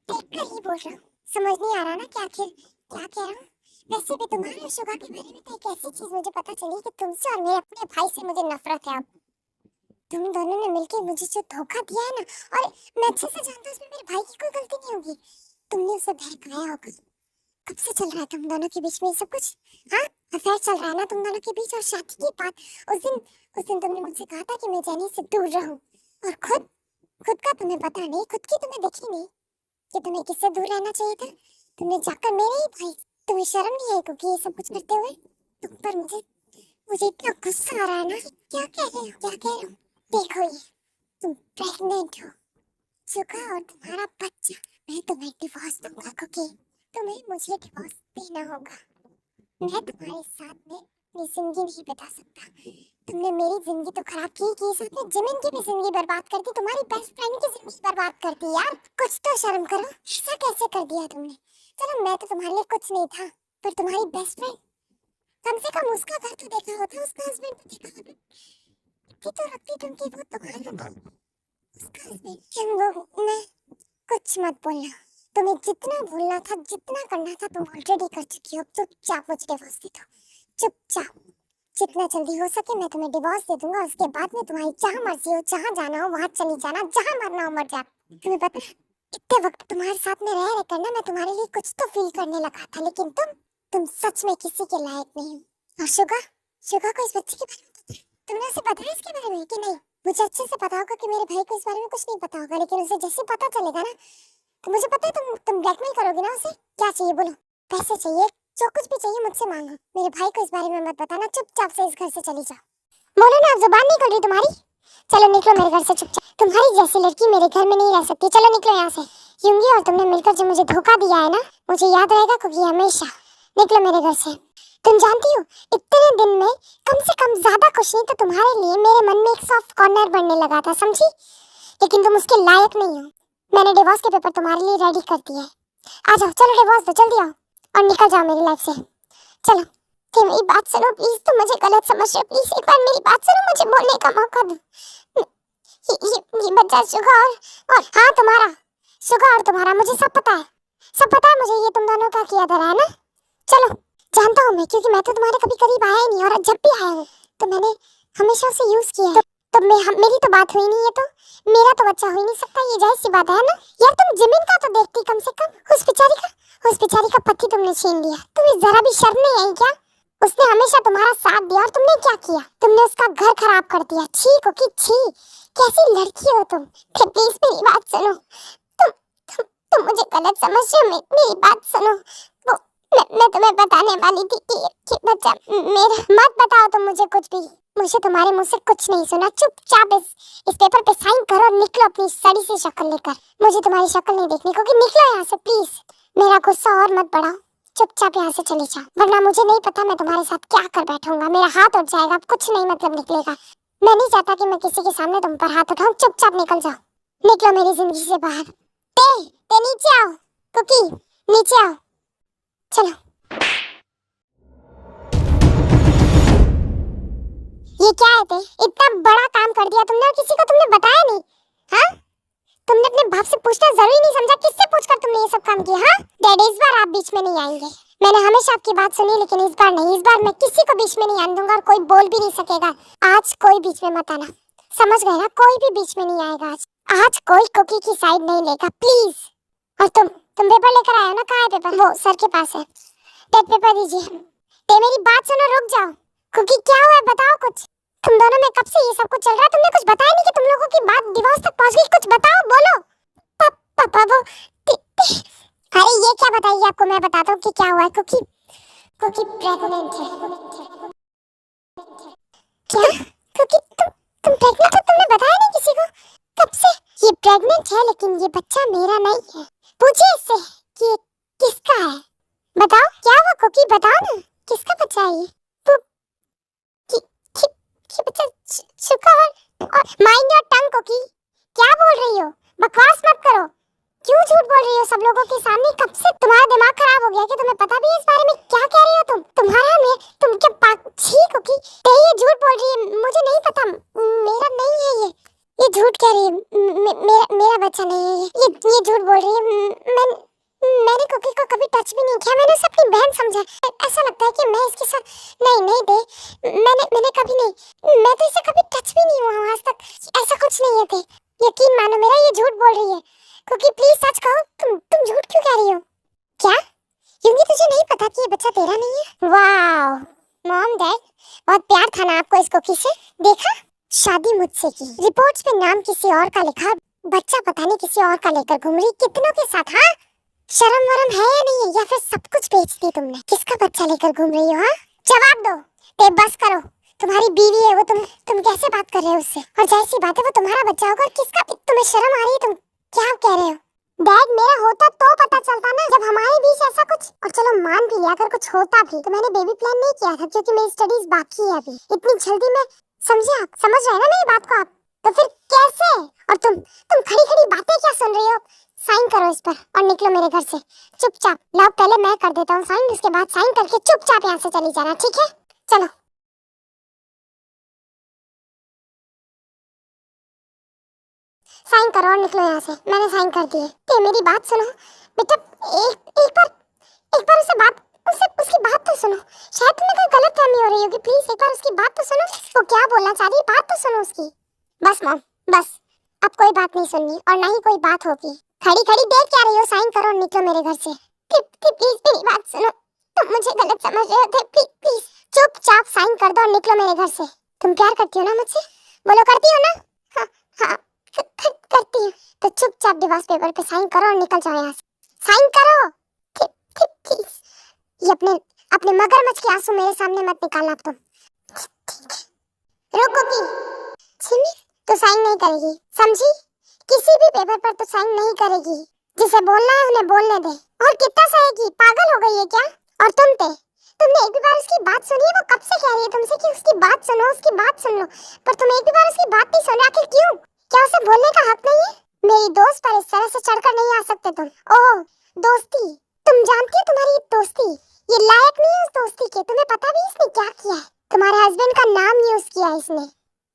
देख कर ही बोल रहा हूँ। समझ नहीं आ रहा ना कि आखिर क्या कह रहा हूँ? वैसे भी तुम्हारे और शुगा के बारे में तो एक ऐसी चीज मुझे पता चली कि तुमसे और मेरे अपने भाई से मुझे नफरत है अब। तुम दोनों ने मिलकर मुझे जो धोखा दिया है ना, और मैं अच्छे से जानता हूँ उसमें मेरे भाई की कोई गलती नहीं होगी। तुमने उसे बहकाया होगा। कब से चल रहा है तुम दोनों के बीच में ये सब कुछ? हाँ, अफेयर चल रहा है ना तुम दोनों के बीच? और शादी की बात, उस दिन तुमने मुझसे कहा था कि मैं जेनी से दूर रहूं, और खुद का तुम्हें पता नहीं, खुद की तुम्हें दिखी नहीं कि तुम्हें किससे दूर रहना चाहिए था। तुमने जाकर मेरे ही भाई, तुम्हें शर्म नहीं आई क्योंकि ये सब कुछ करते हुए? तुम पर मुझे इतना गुस्सा आ रहा है ना। क्या कह रहे हो, क्या कह रहे हो? देखो ये, तुम प्रेग्नेंट हो, शुगा और तुम्हारा बच्चा। मैं तुम्हें डिवोर्स दूंगा क्योंकि तुम्हें मुझे डिवोर्स देना होगा। मैं तुम्हारे साथ में अपनी जिंदगी नहीं बिता सकता। तुमने मेरी जिंदगी तो खराब की साथ में जिमिन की भी जिंदगी बर्बाद कर दी, तुम्हारी बेस्ट फ्रेंड की जिंदगी बर्बाद कर दी। यार कुछ तो शर्म करो, ऐसा कैसे कर दिया तुमने? चलो मैं तो तुम्हारे लिए कुछ नहीं था, पर तुम्हारी बेस्ट फ्रेंड, कम से कम उसका घर तो देखा होता, उसका हस्बैंड तो देखा होता। इतनी तो रखती तुम कि वो तुम्हारा उसका हस्बैंड। मैं कुछ मत बोलना, तुम्हें जितना बोलना था, जितना करना था तुम ऑलरेडी कर चुकी हो। चुपचाप मुझे डिवोर्स दे दो, चुपचाप। जितना जल्दी हो सके मैं तुम्हें डिवोर्स दे दूंगा। उसके बाद में तुम्हारी जहाँ मर्जी हो, जहाँ जाना हो वहाँ चली जाना, जहाँ मरना हो मर जा। तुम्हें पता है इतने वक्त तुम्हारे साथ में रह कर ना मैं तुम्हारे लिए कुछ तो फील करने लगा था, लेकिन तुम सच में किसी के लायक नहीं हो। और शुगा को इस बच्चे के बारे में पता है? तुमने उसे बताया इसके बारे में कि नहीं? मुझे अच्छे से पता होगा कि मेरे भाई को इस बारे में कुछ नहीं पता होगा, लेकिन उसे जैसे पता चलेगा ना तो मुझे पता है तुम ब्लैकमेल करोगे ना उसे। क्या चाहिए बोलो? पैसे चाहिए? जो कुछ भी चाहिए मुझसे मांगो। मेरे भाई को इस बारे में मत बताना, चुपचाप से इस घर से चली जाओ। बोलो ना, अब जुबान नहीं खुल रही तुम्हारी? चलो निकलो मेरे घर से चुपचाप। तुम्हारी जैसी लड़की मेरे घर में नहीं रह सकती। चलो निकलो यहाँ से। युंगी और तुमने मिलकर जो मुझे धोखा दिया है ना, मुझे याद रहेगा क्योंकि हमेशा। निकलो मेरे घर से। तुम जानती हो, इतने दिन में कम से कम ज्यादा कुछ नहीं तो तुम्हारे लिए मेरे मन में एक सॉफ्ट कॉर्नर बनने लगा था, समझी? लेकिन तुम उसके लायक नहीं हो। मैंने डिवोर्स के पेपर तुम्हारे लिए रेडी कर दिए हैं। आ जाओ, चलो डिवोर्स दो, जल्दी आओ और निकल जाओ मेरी लाइफ से। चलो, कि मेरी बात सुनो प्लीज, तुम मुझे गलत समझ रहे हो, प्लीज एक बार मेरी बात सुनो, मुझे बोलने का मौका दो। ये बच्चा शुगा और हाँ तुम्हारा, शुगा और तुम्हारा, मुझे सब पता है, सब पता है मुझे, ये तुम दोनों का किया धरा है ना। चलो, जानता हूँ मैं, क्योंकि मैं तो तुम्हारे कभी करीब आया ही नहीं, और जब भी आया हूँ तो मैंने हमेशा उसे यूज किया है। तो मेरी तो बात हुई नहीं है, तो मेरा तो बच्चा हो ही नहीं सकता, ये जाहिर सी बात है ना। यार तुम जिमिन का तो देखती कम से कम, उस बेचारी का पति तुमने छीन लिया, तुम्हें जरा भी शर्म नहीं आई क्या? उसने हमेशा तुम्हारा साथ दिया और तुमने क्या किया? तुमने उसका घर खराब कर दिया। छी कोकी छी, कैसी लड़की हो तुम। प्लीज मेरी बात सुनो, तुम मुझे गलत समझ रहे हो, मेरी बात सुनो। वो मैं तुम्हें बताने वाली थी कि बच्चा मेरा। मत बताओ तुम मुझे कुछ भी, मुझे तुम्हारे मुंह से कुछ नहीं सुना। चुपचाप इस पेपर पे साइन करो और निकलो अपनी सड़ी सी शक्ल लेकर। मुझे तुम्हारी शक्ल नहीं देखनी, क्योंकि निकलो यहाँ से प्लीज। मेरा गुस्सा और मत बढ़ाओ, चुपचाप यहाँ से चले जाओ, वरना मुझे नहीं पता मैं तुम्हारे साथ क्या कर बैठूंगा। मेरा हाथ उठ जाएगा, कुछ नहीं मतलब निकलेगा। मैं नहीं चाहता कि मैं किसी के सामने तुम पर हाथ उठाऊं। चुपचाप निकल जाओ, निकलो मेरी जिंदगी से बाहर। ते नीचे आओ, कुकी नीचे आओ, चलो। ये क्या है ते? इतना बड़ा काम कर दिया तुमने और किसी को तुमने बताया नहीं, हाँ? तुमने अपने बाप से पूछना जरूरी नहीं समझा? किससे पूछकर तुमने ये सब काम किया, हाँ? डैडी इस बार आप बीच में नहीं आएंगे। मैंने हमेशा आपकी बात सुनी, लेकिन इस बार नहीं। इस बार मैं किसी को बीच में नहीं आने दूंगा और कोई बोल भी नहीं सकेगा। आज कोई बीच में मत आना, समझ गए ना? कोई भी बीच में नहीं आएगा आज कोई कुकी की साइड नहीं लेगा, प्लीज। और तुम पेपर लेकर आए हो ना? कहाँ है पेपर? वो सर के पास है। टेप पेपर दीजिए। ते मेरी बात सुनो, रुक जाओ। कुकी क्या हुआ है, बताओ कुछ। तुम दोनों में कब से ये सब कुछ चल रहा है? तुमने कुछ बताया नहीं कि तुम लोगों की बात डिवोर्स तक पहुंच गई? कुछ बताओ, बोलो। पापा वो अरे ये क्या बताइए आपको, मैं बताता हूँ कि क्या हुआ है। कुकी प्रेग्नेंट है। क्या? कुकी तुम प्रेग्नेंट हो? तुमने बताया नहीं किसी को? कब से? ये प्रेग्नेंट है, लेकिन ये बच्चा मेरा नहीं है। पूछिए इससे कि ये किसका है। बताओ क्या हुआ कुकी, बताओ ना, किसका बच्चा है ये? कि बच्चा शुका और माइंड योर टंग कुकी, क्या बोल रही हो? बकवास मत करो। क्यों झूठ बोल रही हो सब लोगों के सामने? कब से तुम्हारा दिमाग खराब हो गया कि तुम्हें पता भी है इस बारे में? क्या कह रही हो तुम? तुम्हारा में तुम क्या छी कुकी? ये झूठ बोल रही है, मुझे नहीं पता, मेरा नहीं है ये झूठ कह रही है। मेरा बच्चा नहीं है ये झूठ बोल रही है। मैंने कुकी को कभी टच भी नहीं किया, मैंने उसे अपनी बहन समझा। ऐसा लगता है कि मैं इसके साथ नहीं दे, मैंने कभी नहीं, मैं तो इसे कभी टच भी नहीं हुआ आज तक, ऐसा कुछ नहीं है। थे यकीन मानो मेरा, ये झूठ बोल रही है। कुकी प्लीज सच कहो, तुम झूठ क्यों कह रही हो? क्या क्योंकि तुझे नहीं पता कि ये बच्चा तेरा नहीं है? वाओ मॉम डैड, बहुत प्यार था ना आपको इस कुकी से। देखा, शादी मुझसे की, रिपोर्ट्स पे नाम किसी और का लिखा, बच्चा पता नहीं किसी और का लेकर घूम रही, कितनों के साथ। हाँ, शर्म वरम है या नहीं है, या फिर सब कुछ बेच दी तुमने? किसका बच्चा लेकर घूम रही हो? हाँ जवाब दो। ते बस करो, तुम्हारी बीवी है वो, तुम कैसे बात कर रहे हो उससे? और जैसी बात है वो तुम्हारा बच्चा होगा, किसका? तुम्हें शर्म आ रही है? तुम क्या कह रहे हो? डैड मेरा होता तो पता चलता ना, जब हमारे बीच ऐसा कुछ। और चलो मान भी लिया अगर कुछ होता भी, तो मैंने बेबी प्लान नहीं किया था, क्योंकि मेरी स्टडीज बाकी है अभी। इतनी जल्दी में समझे आप? समझ रहे हैं ना मेरी बात को आप? तो फिर कैसे? और तुम खड़ी बातें क्या सुन रही हो? साइन करो इस पर और निकलो मेरे घर से चुपचाप। लाओ पहले मैं कर देता हूँ साइन, उसके बाद साइन करके चुपचाप यहाँ से चली जाना, ठीक है? चलो। साइन करो और निकलो यहाँ से। मैंने साइन कर दिए। तो मेरी बात सुनो बेटा, एक बार उसकी बात तो सुनो। शायद तुम्हें कोई गलतफहमी हो रही होगी, प्लीज एक बार उसकी बात तो सुनो। वो क्या बोलना चाह रही है, बात तो सुनो उसकी। बस मॉम बस, अब कोई बात नहीं सुननी और ना ही कोई बात होगी। खड़ी देख क्या रही हो? साइन करो और निकलो मेरे घर से। प्लीज मेरी बात सुनो, तुम मुझे गलत समझ रहे हो। प्लीज चुपचाप साइन कर दो और निकलो मेरे घर से। तुम प्यार करती हो ना मुझसे? बोलो करती हो ना? हाँ करती हूँ। तो चुपचाप डिवोर्स पेपर पे साइन करो और निकल जाओ यहाँ से। साइन करो प्लीज। ये अपने मगरमच्छ के आंसू मेरे सामने मत निकालना अब तुम। रुको की छिमी, तो साइन नहीं करेगी, समझी? किसी भी पेपर पर तो साइन नहीं करेगी। जिसे बोलना है उन्हें बोलने दे। और कितना सहेगी? पागल हो गई है क्या? और तुमने तुमने एक भी बार उसकी बात सुनी है? वो कब से कह रही है तुमसे कि उसकी बात सुनो, उसकी बात सुन लो, पर तुम एक भी बार उसकी बात नहीं सुन रहे। आखिर क्यों? क्या उसे बोलने का हक नहीं है? मेरी दोस्त पर इस तरह से चढ़कर नहीं आ सकते तुम। ओह दोस्ती, तुम जानती हो तुम्हारी दोस्ती ये लायक नहीं है उस दोस्ती के। तुम्हें पता भी इसने क्या किया है? तुम्हारे हस्बैंड का नाम यूज किया है इसने।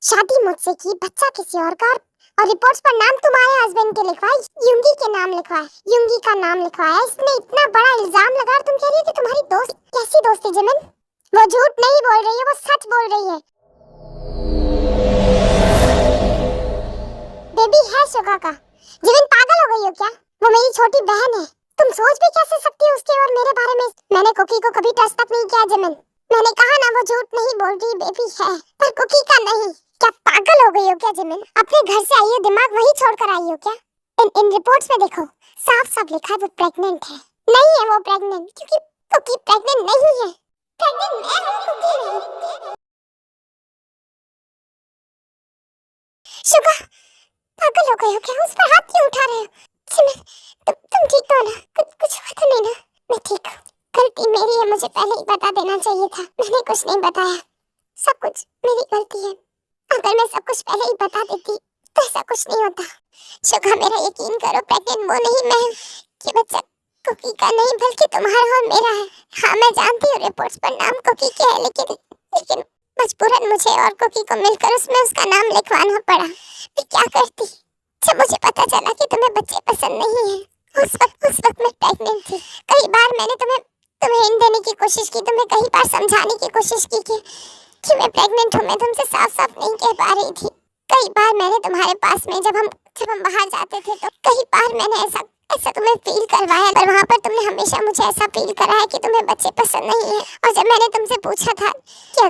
शादी मुझसे की, बच्चा किसी और का, और रिपोर्ट्स पर नाम तुम्हारे हस्बैंड के लिखवाए, युंगी के नाम लिखवाए, युंगी का नाम लिखवाया। इसने इतना बड़ा इल्जाम लगा और तुम कह रही हो कि तुम्हारी दोस्त। कैसी दोस्ती जिमिन? वो झूठ नहीं बोल रही है, वो सच बोल रही है। बेबी है शुगा का। जिमिन पागल हो गई हो क्या? वो मेरी छोटी बहन है। तुम सोच भी कैसे सकती हो उसके और मेरे बारे में? मैंने कुकी को कभी टच तक नहीं किया जिमिन। मैंने कहा ना वो झूठ नहीं बोल रही, बेबी है, पर कुकी का नहीं। क्या पागल हो गई हो क्या जिमिन? अपने घर से आई हो, दिमाग वहीं छोड़कर आई हो क्या? इन रिपोर्ट्स में देखो, साफ साफ लिखा है वो प्रेग्नेंट है। नहीं है वो प्रेग्नेंट, क्योंकि कुकी प्रेग्नेंट नहीं है। प्रेग्नेंट मैं हूं, कुकी नहीं। शुगा, पागल हो गए हो क्या? उस पर हाथ क्यों उठा रहे हो? जिमिन, तुम ठीक हो ना? कुछ हुआ तो नहीं ना? मैं ठीक हूँ। गलती मेरी है, मुझे पहले ही बता देना चाहिए था। मैंने कुछ नहीं बताया, सब कुछ मेरी गलती है। अगर मैं सब कुछ पहले ही बता देती तो ऐसा कुछ नहीं होता। शुगा, मेरा यकीन करो, प्रेग्नेंट वो नहीं मैं हूँ। कि बच्चा कुकी का नहीं बल्कि तुम्हारा और मेरा है। हाँ मैं जानती हूँ रिपोर्ट्स पर नाम कुकी के है, लेकिन मजबूरन मुझे और कुकी को मिलकर उसमें उसका नाम लिखवाना पड़ा। मैं क्या करती जब मुझे पता चला कि तुम्हें बच्चे पसंद नहीं है? उस वक्त मैं प्रेग्नेंट थी। कई बार मैंने तुम्हें हिंट देने की कोशिश की, तुम्हें कई बार समझाने की कोशिश की कि मैं प्रेग्नेंट हूँ। मैं तुमसे साफ साफ नहीं कह पा रही थी। कई बार मैंने तुम्हारे पास में जब हम बाहर जाते थे तो कई बार मैंने ऐसा तुम्हें फील करवाया, पर वहाँ पर तुमने हमेशा मुझे ऐसा फील कराया कि तुम्हें बच्चे पसंद नहीं है। और जब मैंने तुमसे पूछा था कि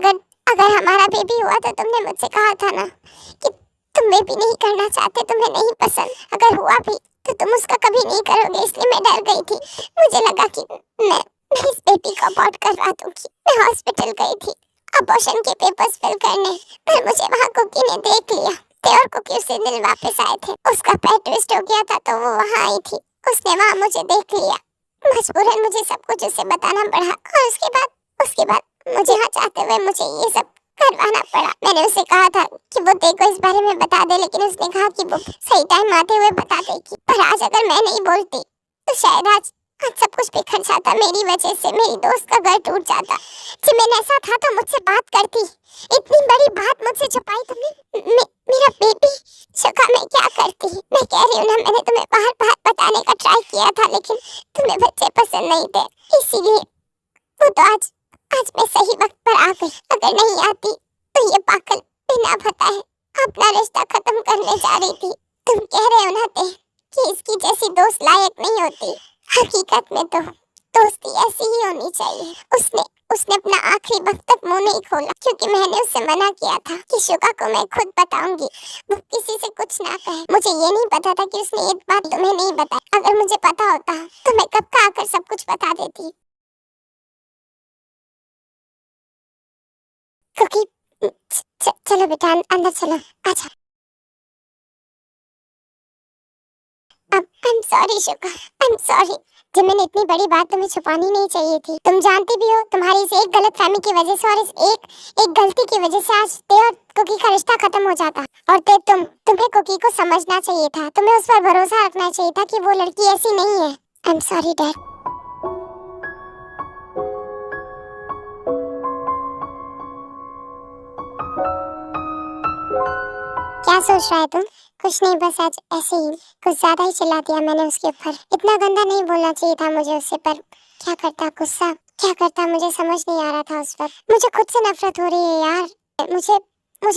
अगर हमारा बेबी हुआ तो तुमने मुझसे कहा था ना कि तुम बेबी नहीं करना चाहते, तुम्हें नहीं पसंद। अगर हुआ भी तो तुम उसका कभी नहीं करोगे, इसलिए मैं डर गई थी। मुझे लगा कि मैं इस बेबी को अबॉर्ट करवा दूंगी। मैं हॉस्पिटल गई थी अबॉर्शन के पेपर्स फिल करने, पर मुझे वहाँ कुकी ने देख लिया थे और कुकी उसी दिन वापस आए थे। उसका पैर ट्विस्ट हो गया था तो वो वहाँ आई थी। उसने वहाँ मुझे देख लिया। मजबूरन मुझे सब कुछ उसे बताना पड़ा और उसके बाद मुझे यहाँ चाहते हुए मुझे ये सब करवाना पड़ा। मैंने उसे कहा था कि वो देखो इस बारे में बता दे, लेकिन उसने कहा कि वो सही टाइम आते हुए बता देगी। पर आज अगर मैं नहीं बोलती तो शायद आज सब कुछ बिखर जाता। मेरी वजह से मेरी दोस्त का घर टूट जाता। जिमिन ऐसा था तो मुझसे बात करती। इतनी बड़ी बात मुझसे छुपाई तुमने। मेरा बेबी। शुगा, मैं क्या करती? मैं कह रही हूँ ना, मैंने तुम्हें बाहर बताने का ट्राई किया था, लेकिन तुम्हें बच्चे पसंद नहीं थे, इसीलिए वो तो आज मैं सही वक्त पर आ गई। अगर नहीं आती तो ये पागल बिना बताए अपना रिश्ता खत्म करने जा रही थी। तुम कह रहे हो ना कि इसकी जैसी दोस्त लायक नहीं होती। हकीकत में तो दोस्ती ऐसी ही होनी चाहिए। उसने अपना आखिरी वक्त तक मुंह नहीं खोला, क्योंकि मैंने उससे मना किया था कि शुगा को मैं खुद बताऊंगी, वो किसी से कुछ ना कहे। मुझे ये नहीं पता था कि उसने ये बात तुम्हें नहीं बताई। अगर मुझे पता होता तो मैं कब का आकर सब कुछ बता देती। क्योंकि चलो बेटा अंदर चलो, आजा। I'm sorry Suga, I'm sorry। Jimin, इतनी बड़ी बात तुम्हें छुपानी नहीं चाहिए थी। तुम जानती भी हो तुम्हारी इस एक गलतफहमी की वजह से और इस एक गलती की वजह से आज ते और कुकी का रिश्ता खत्म हो जाता। और तुम्हें कुकी को समझना चाहिए था, तुम्हें उस पर भरोसा रखना चाहिए था कि वो लड़की ऐसी नहीं है। I'm sorry dad. क्या सोच रहा है तुम? कुछ नहीं, बस आज ऐसे ही कुछ ज्यादा ही चिल्ला दिया मैंने उसके ऊपर। इतना गंदा नहीं बोलना चाहिए था मुझे उससे, पर क्या करता, गुस्सा क्या करता, मुझे समझ नहीं आ रहा था उस वक्त। मुझे खुद से नफरत हो रही है यार। मुझे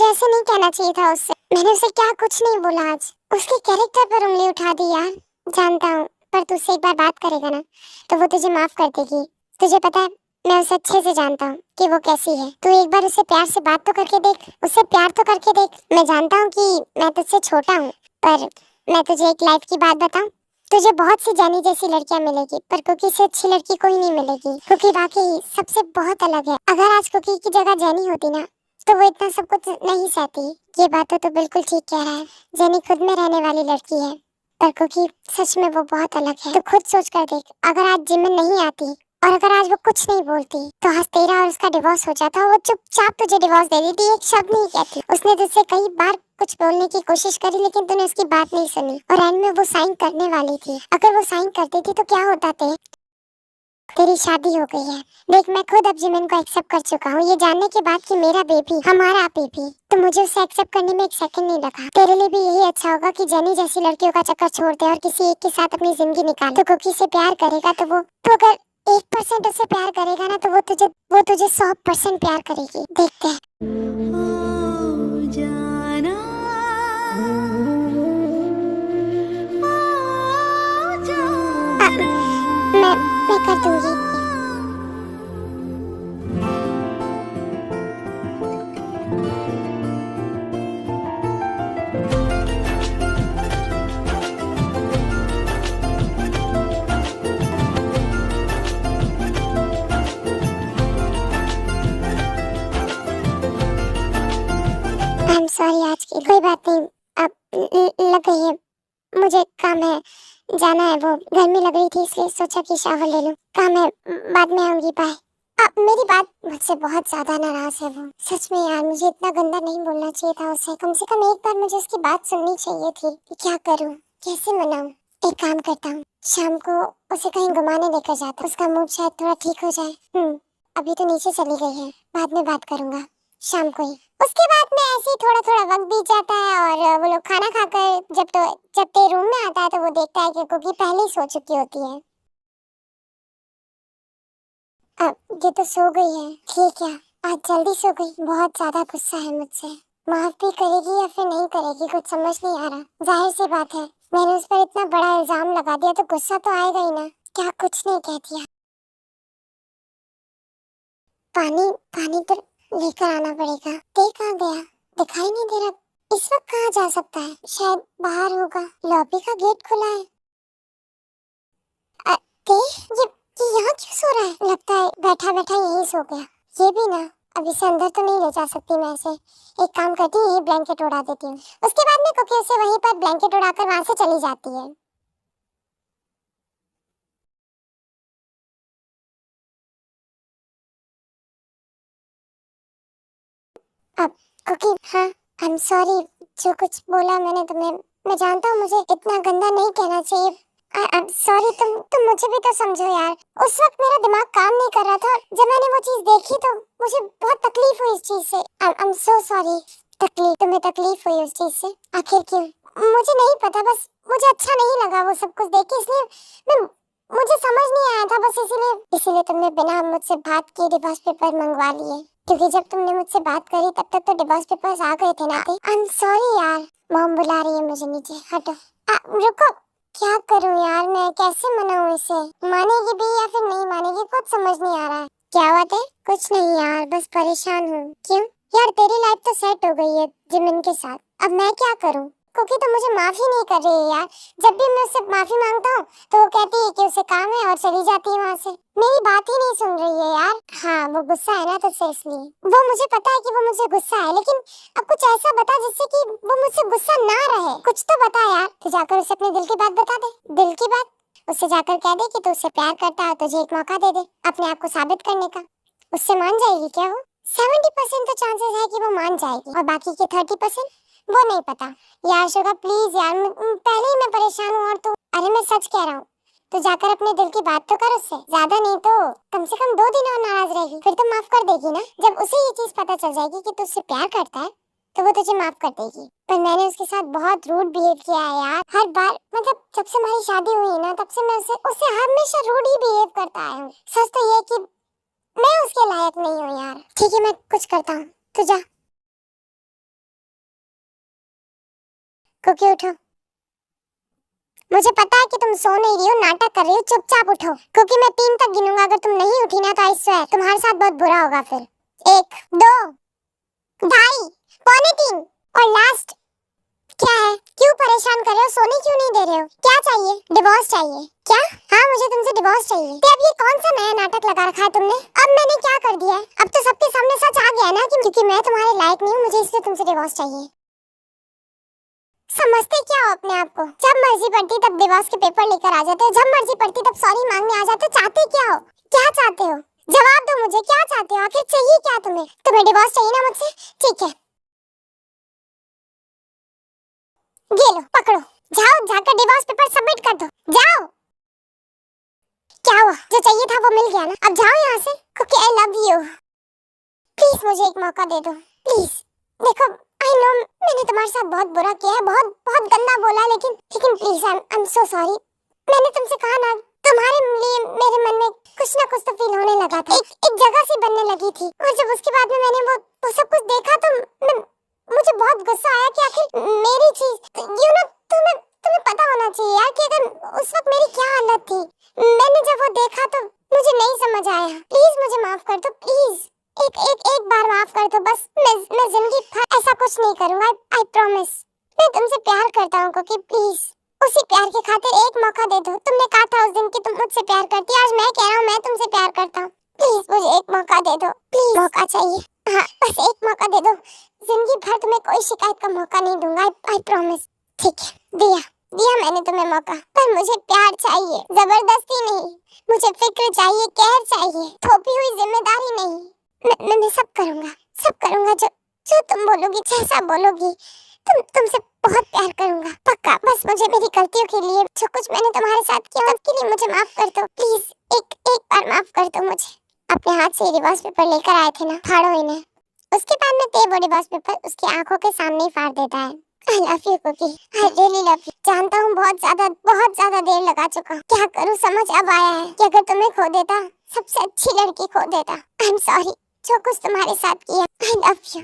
ऐसे नहीं कहना चाहिए था उससे। मैंने उसे क्या कुछ नहीं बोला, आज उसके कैरेक्टर पर उंगली उठा दी यार। जानता हूँ, पर तू उससे एक बार बात करेगा ना तो वो तुझे माफ कर देगी। तुझे पता है, मैं उसे अच्छे से जानता हूँ कि वो कैसी है। तू एक बार उससे प्यार से बात तो करके देख, उससे प्यार तो करके देख। मैं जानता हूँ कि मैं तुझसे छोटा हूँ, पर मैं तुझे एक लाइफ की बात बताऊँ, तुझे बहुत सी जानी जैसी लड़कियाँ मिलेगी, पर कुकी से अच्छी लड़की कोई नहीं मिलेगी। कुकी वाकई सबसे बहुत अलग है। अगर आज कुकी की जगह जेनी होती ना तो वो इतना सब कुछ नहीं सहती। ये बात तो बिल्कुल ठीक कह रहा है। जेनी खुद में रहने वाली लड़की है, पर कुकी सच में वो बहुत अलग है। तो खुद सोच कर देख, अगर आज जिमिन नहीं आती और अगर आज वो कुछ नहीं बोलती तो आज तेरा और उसका डिवोर्स हो जाता और वो चुपचाप तुझे डिवोर्स दे देती, एक शब्द नहीं कहती। उसने तुझसे कई बार कुछ बोलने की कोशिश करी लेकिन तूने उसकी बात नहीं सुनी और एंड में वो साइन करने वाली थी। अगर वो साइन करती थी तो क्या होता तेरी शादी हो गई है। देख मैं खुद अब जिमिन को एक्सेप्ट कर चुका हूँ, ये जानने के बाद कि मेरा बेबी हमारा बेबी, तो मुझे उसे एक्सेप्ट करने में एक सेकंड नहीं लगा। तेरे लिए भी यही अच्छा होगा कि जेनी जैसी लड़कियों का चक्कर छोड़ दे और किसी एक के साथ अपनी जिंदगी निकाल। तो कुकी से प्यार करेगा तो अगर 1% उससे प्यार करेगा ना तो वो तुझे 100% प्यार करेगी। देखते हैं। मैं कर दूंगी। आई एम सॉरी आज की कोई बात नहीं। अब लग गई है, मुझे काम है, जाना है। वो गर्मी लग रही थी इसलिए सोचा कि शावर ले लूं। काम है, बाद में आऊंगी, बाय। मेरी बात मुझसे बहुत ज्यादा नाराज है वो। सच में यार मुझे इतना गंदा नहीं बोलना चाहिए था उसे। कम से कम एक बार मुझे उसकी बात सुननी चाहिए थी। क्या करूं, कैसे मनाऊं? एक काम करता हूँ, शाम को उसे कहीं घुमाने लेकर जाता, उसका मूड शायद थोड़ा ठीक हो जाए। अभी तो नीचे चली गई है, बाद में बात करूंगा शाम को ही। उसके बाद में ऐसे ही थोड़ा थोड़ा वक्त बीत जाता है और वो लोग खाना खाकर जब ते रूम में आता है तो वो देखता है कि कुकी पहले ही सो चुकी होती है। अब ये तो सो गई है, ठीक है, आज जल्दी सो गई। बहुत ज्यादा गुस्सा है मुझसे, माफ भी करेगी या फिर नहीं करेगी कुछ समझ नहीं आ रहा। जाहिर सी बात है मैंने उस पर इतना बड़ा इल्जाम लगा दिया तो गुस्सा तो आएगा ही ना। क्या कुछ नहीं कह दिया। पानी तो लेकर आना पड़ेगा। ते कहाँ गया, दिखाई नहीं दे रहा। इस वक्त कहाँ जा सकता है, शायद बाहर होगा। लॉबी का गेट खुला है। ये यहाँ क्यों सो रहा है? लगता है बैठा बैठा यहीं सो गया। ये भी ना, अब इसे अंदर तो नहीं ले जा सकती मैं इसे। एक काम करती हूँ, यही ब्लैंकेट उड़ा देती हूँ। उसके बाद में कुकी उसे वहीं पर ब्लैंकेट उड़ाकर वहां से चली जाती है। अब कुकी, हाँ आई एम सॉरी, जो कुछ बोला मैंने तुम्हें, मैं जानता हूँ मुझे इतना गंदा नहीं कहना चाहिए। आई एम सॉरी, तुम मुझे भी तो समझो यार। उस वक्त मेरा दिमाग काम नहीं कर रहा था। जब मैंने वो चीज देखी तो मुझे बहुत तकलीफ हुई इस चीज से। I am so sorry. तुम्हें तकलीफ हुई उस चीज से? आखिर क्यों? मुझे नहीं पता, बस मुझे अच्छा नहीं लगा वो सब कुछ देख के, इसलिए मुझे समझ नहीं आया था, बस इसीलिए तुमने बिना मुझसे बात किए डिवोर्स पेपर मंगवा लिए। क्योंकि जब तुमने मुझसे बात करी तब तक तो डिवोर्स पेपर्स आ गए थे ना। आई एम सॉरी यार, मॉम बुला रही है मुझे नीचे, हटो। रुको, क्या करूं यार, मैं कैसे मनाऊं इसे? मानेगी भी या फिर नहीं मानेगी कुछ समझ नहीं आ रहा है। क्या बात है? कुछ नहीं यार, बस परेशान हूँ। क्यों यार? तेरी लाइफ तो सेट हो गई है जिमिन के साथ, अब मैं क्या करूं? कुकी तो मुझे माफ ही नहीं कर रही है यार। जब भी मैं उससे माफी मांगता हूँ तो वो कहती है कि उसे काम है और चली जाती है वहाँ से। मेरी बात ही नहीं सुन रही है यार। हाँ वो गुस्सा है ना तुझसे, इसलिए। वो मुझे पता है कि वो मुझसे गुस्सा है, लेकिन अब कुछ ऐसा बता जिससे कि वो मुझसे गुस्सा ना रहे। कुछ तो बता यार। तू जाकर उसे अपने दिल की बात बता दे। दिल की बात? उससे जाकर कह दे कि तू उससे प्यार करता है, तुझे एक मौका दे दे अपने आप को साबित करने का। उससे मान जाएगी क्या वो? 70% तो चांसेस है कि वो मान जाएगी, और बाकी के 30% वो नहीं पता। यार शुगा प्लीज यार, पहले ही मैं परेशान हूँ और तू। अरे मैं सच कह रहा हूँ, तू जाकर अपने दिल की बात तो कर उससे। ज्यादा नहीं तो कम से कम 2 दिन और नाराज रहेगी, फिर तो माफ कर देगी ना। जब उसे ये चीज पता चल जाएगी कि तू उससे प्यार करता है तो वो तुझे माफ कर देगी। पर मैंने उसके साथ बहुत रूड बिहेव किया है यार, हर बार। मतलब जब से हमारी शादी हुई ना तब से मैं उससे हमेशा रूड ही बिहेव करता आया हूँ। सच तो ये कि मैं उसके लायक नहीं हूँ यार। ठीक है मैं कुछ करता हूँ, तू जा। कुकी उठो, मुझे पता है कि तुम सो नहीं रही हो, नाटक कर रही हो, चुपचाप उठो। क्योंकि मैं 3 तक गिनूंगा, अगर तुम नहीं उठी ना तो आई स्वेयर तुम्हारे साथ बहुत बुरा होगा फिर। 1 2 2.5 पौने 3 और लास्ट। क्या है, क्यों परेशान कर रहे हो? सोने क्यों नहीं दे रहे हो? क्या चाहिए? डिवोर्स चाहिए क्या? हाँ मुझे तुमसे डिवोर्स चाहिए। तो अब ये कौन सा नया नाटक लगा रखा है तुमने? अब मैंने क्या कर दिया है? अब तो सबके सामने सच आ गया ना कि क्योंकि मैं तुम्हारे लायक नहीं हूँ, मुझे इसलिए तुमसे डिवोर्स चाहिए। समझते क्या हो अपने आप को? जब मर्जी पड़ती तब डिवोर्स के पेपर लेकर आ जाते हो, जब मर्जी पड़ती तब सॉरी मांगने आ जाते हो। चाहते क्या हो? क्या चाहते हो? जवाब दो मुझे, क्या चाहते हो? आखिर चाहिए क्या तुम्हें? तुम्हें डिवोर्स चाहिए ना मुझसे? ठीक है, ये लो पकड़ो, जाओ जाकर डिवोर्स पेपर सबमिट कर दो, जाओ। क्या हुआ? जो चाहिए था वो मिल गया ना, अब जाओ यहाँ से। क्योंकि आई लव यू। प्लीज मुझे एक मौका दे दो, प्लीज। देखो आई नो मैंने तुम्हारे साथ बहुत बुरा किया है, बहुत बहुत गंदा बोला है, लेकिन please I am so sorry. मैंने तुमसे कहा ना, तुम्हारे लिए मेरे मन में कुछ ना कुछ तो फील होने लगा था, एक जगह सी बनने लगी थी। और जब उसके बाद में मैंने वो सब कुछ देखा तो मुझे बहुत गुस्सा आया कि आखिर मेरी चीज यू नो तुम्हें पता होना चाहिए यार कि अगर उस वक्त मेरी क्या हालत थी। मैंने जब वो देखा तो मुझे नहीं समझ आया। प्लीज मुझे माफ कर दो, प्लीज एक बार माफ कर दो बस। मैं जिंदगी भर ऐसा कुछ नहीं करूंगा, आई प्रॉमिस। मैं तुमसे प्यार करता हूँ क्योंकि प्लीज उसी प्यार की खातिर एक मौका दे दो। तुमने कहा था उस दिन कि तुम मुझसे प्यार करती, आज मैं कह रहा हूँ मैं तुमसे प्यार करता हूँ। प्लीज मुझे एक मौका दे दो, प्लीज। मौका चाहिए, हाँ बस एक मौका दे दो। जिंदगी भर तुम्हें कोई शिकायत का मौका नहीं दूंगा, आई प्रॉमिस। ठीक है, दिया मैंने तुम्हें मौका, पर मुझे प्यार चाहिए, जबरदस्ती नहीं। मुझे फिक्र चाहिए, केयर चाहिए, थोपी हुई जिम्मेदारी नहीं। मैं सब करूंगा जो तुम बोलोगी, जैसा बोलोगी। तुमसे बहुत प्यार करूंगा, पक्का। बस मुझे मेरी गलतियों के लिए, जो कुछ मैंने तुम्हारे साथ किया उसके लिए मुझे माफ कर दो प्लीज। एक बार माफ कर दो मुझे। अपने हाथ से डिवोर्स पेपर लेकर आए थे ना, फाड़ो इन्हें। उसके बाद में ते वो डिवोर्स पेपर उसकी आंखों के सामने ही फाड़ देता है। I love you Cookie, I really love you। जानता हूँ बहुत ज्यादा देर लगा चुका। क्या करूँ समझ अब आया है कि अगर तुम्हें खो देता, सबसे अच्छी लड़की खो देता। I'm sorry जो कुछ तुम्हारे साथ किया। I love you।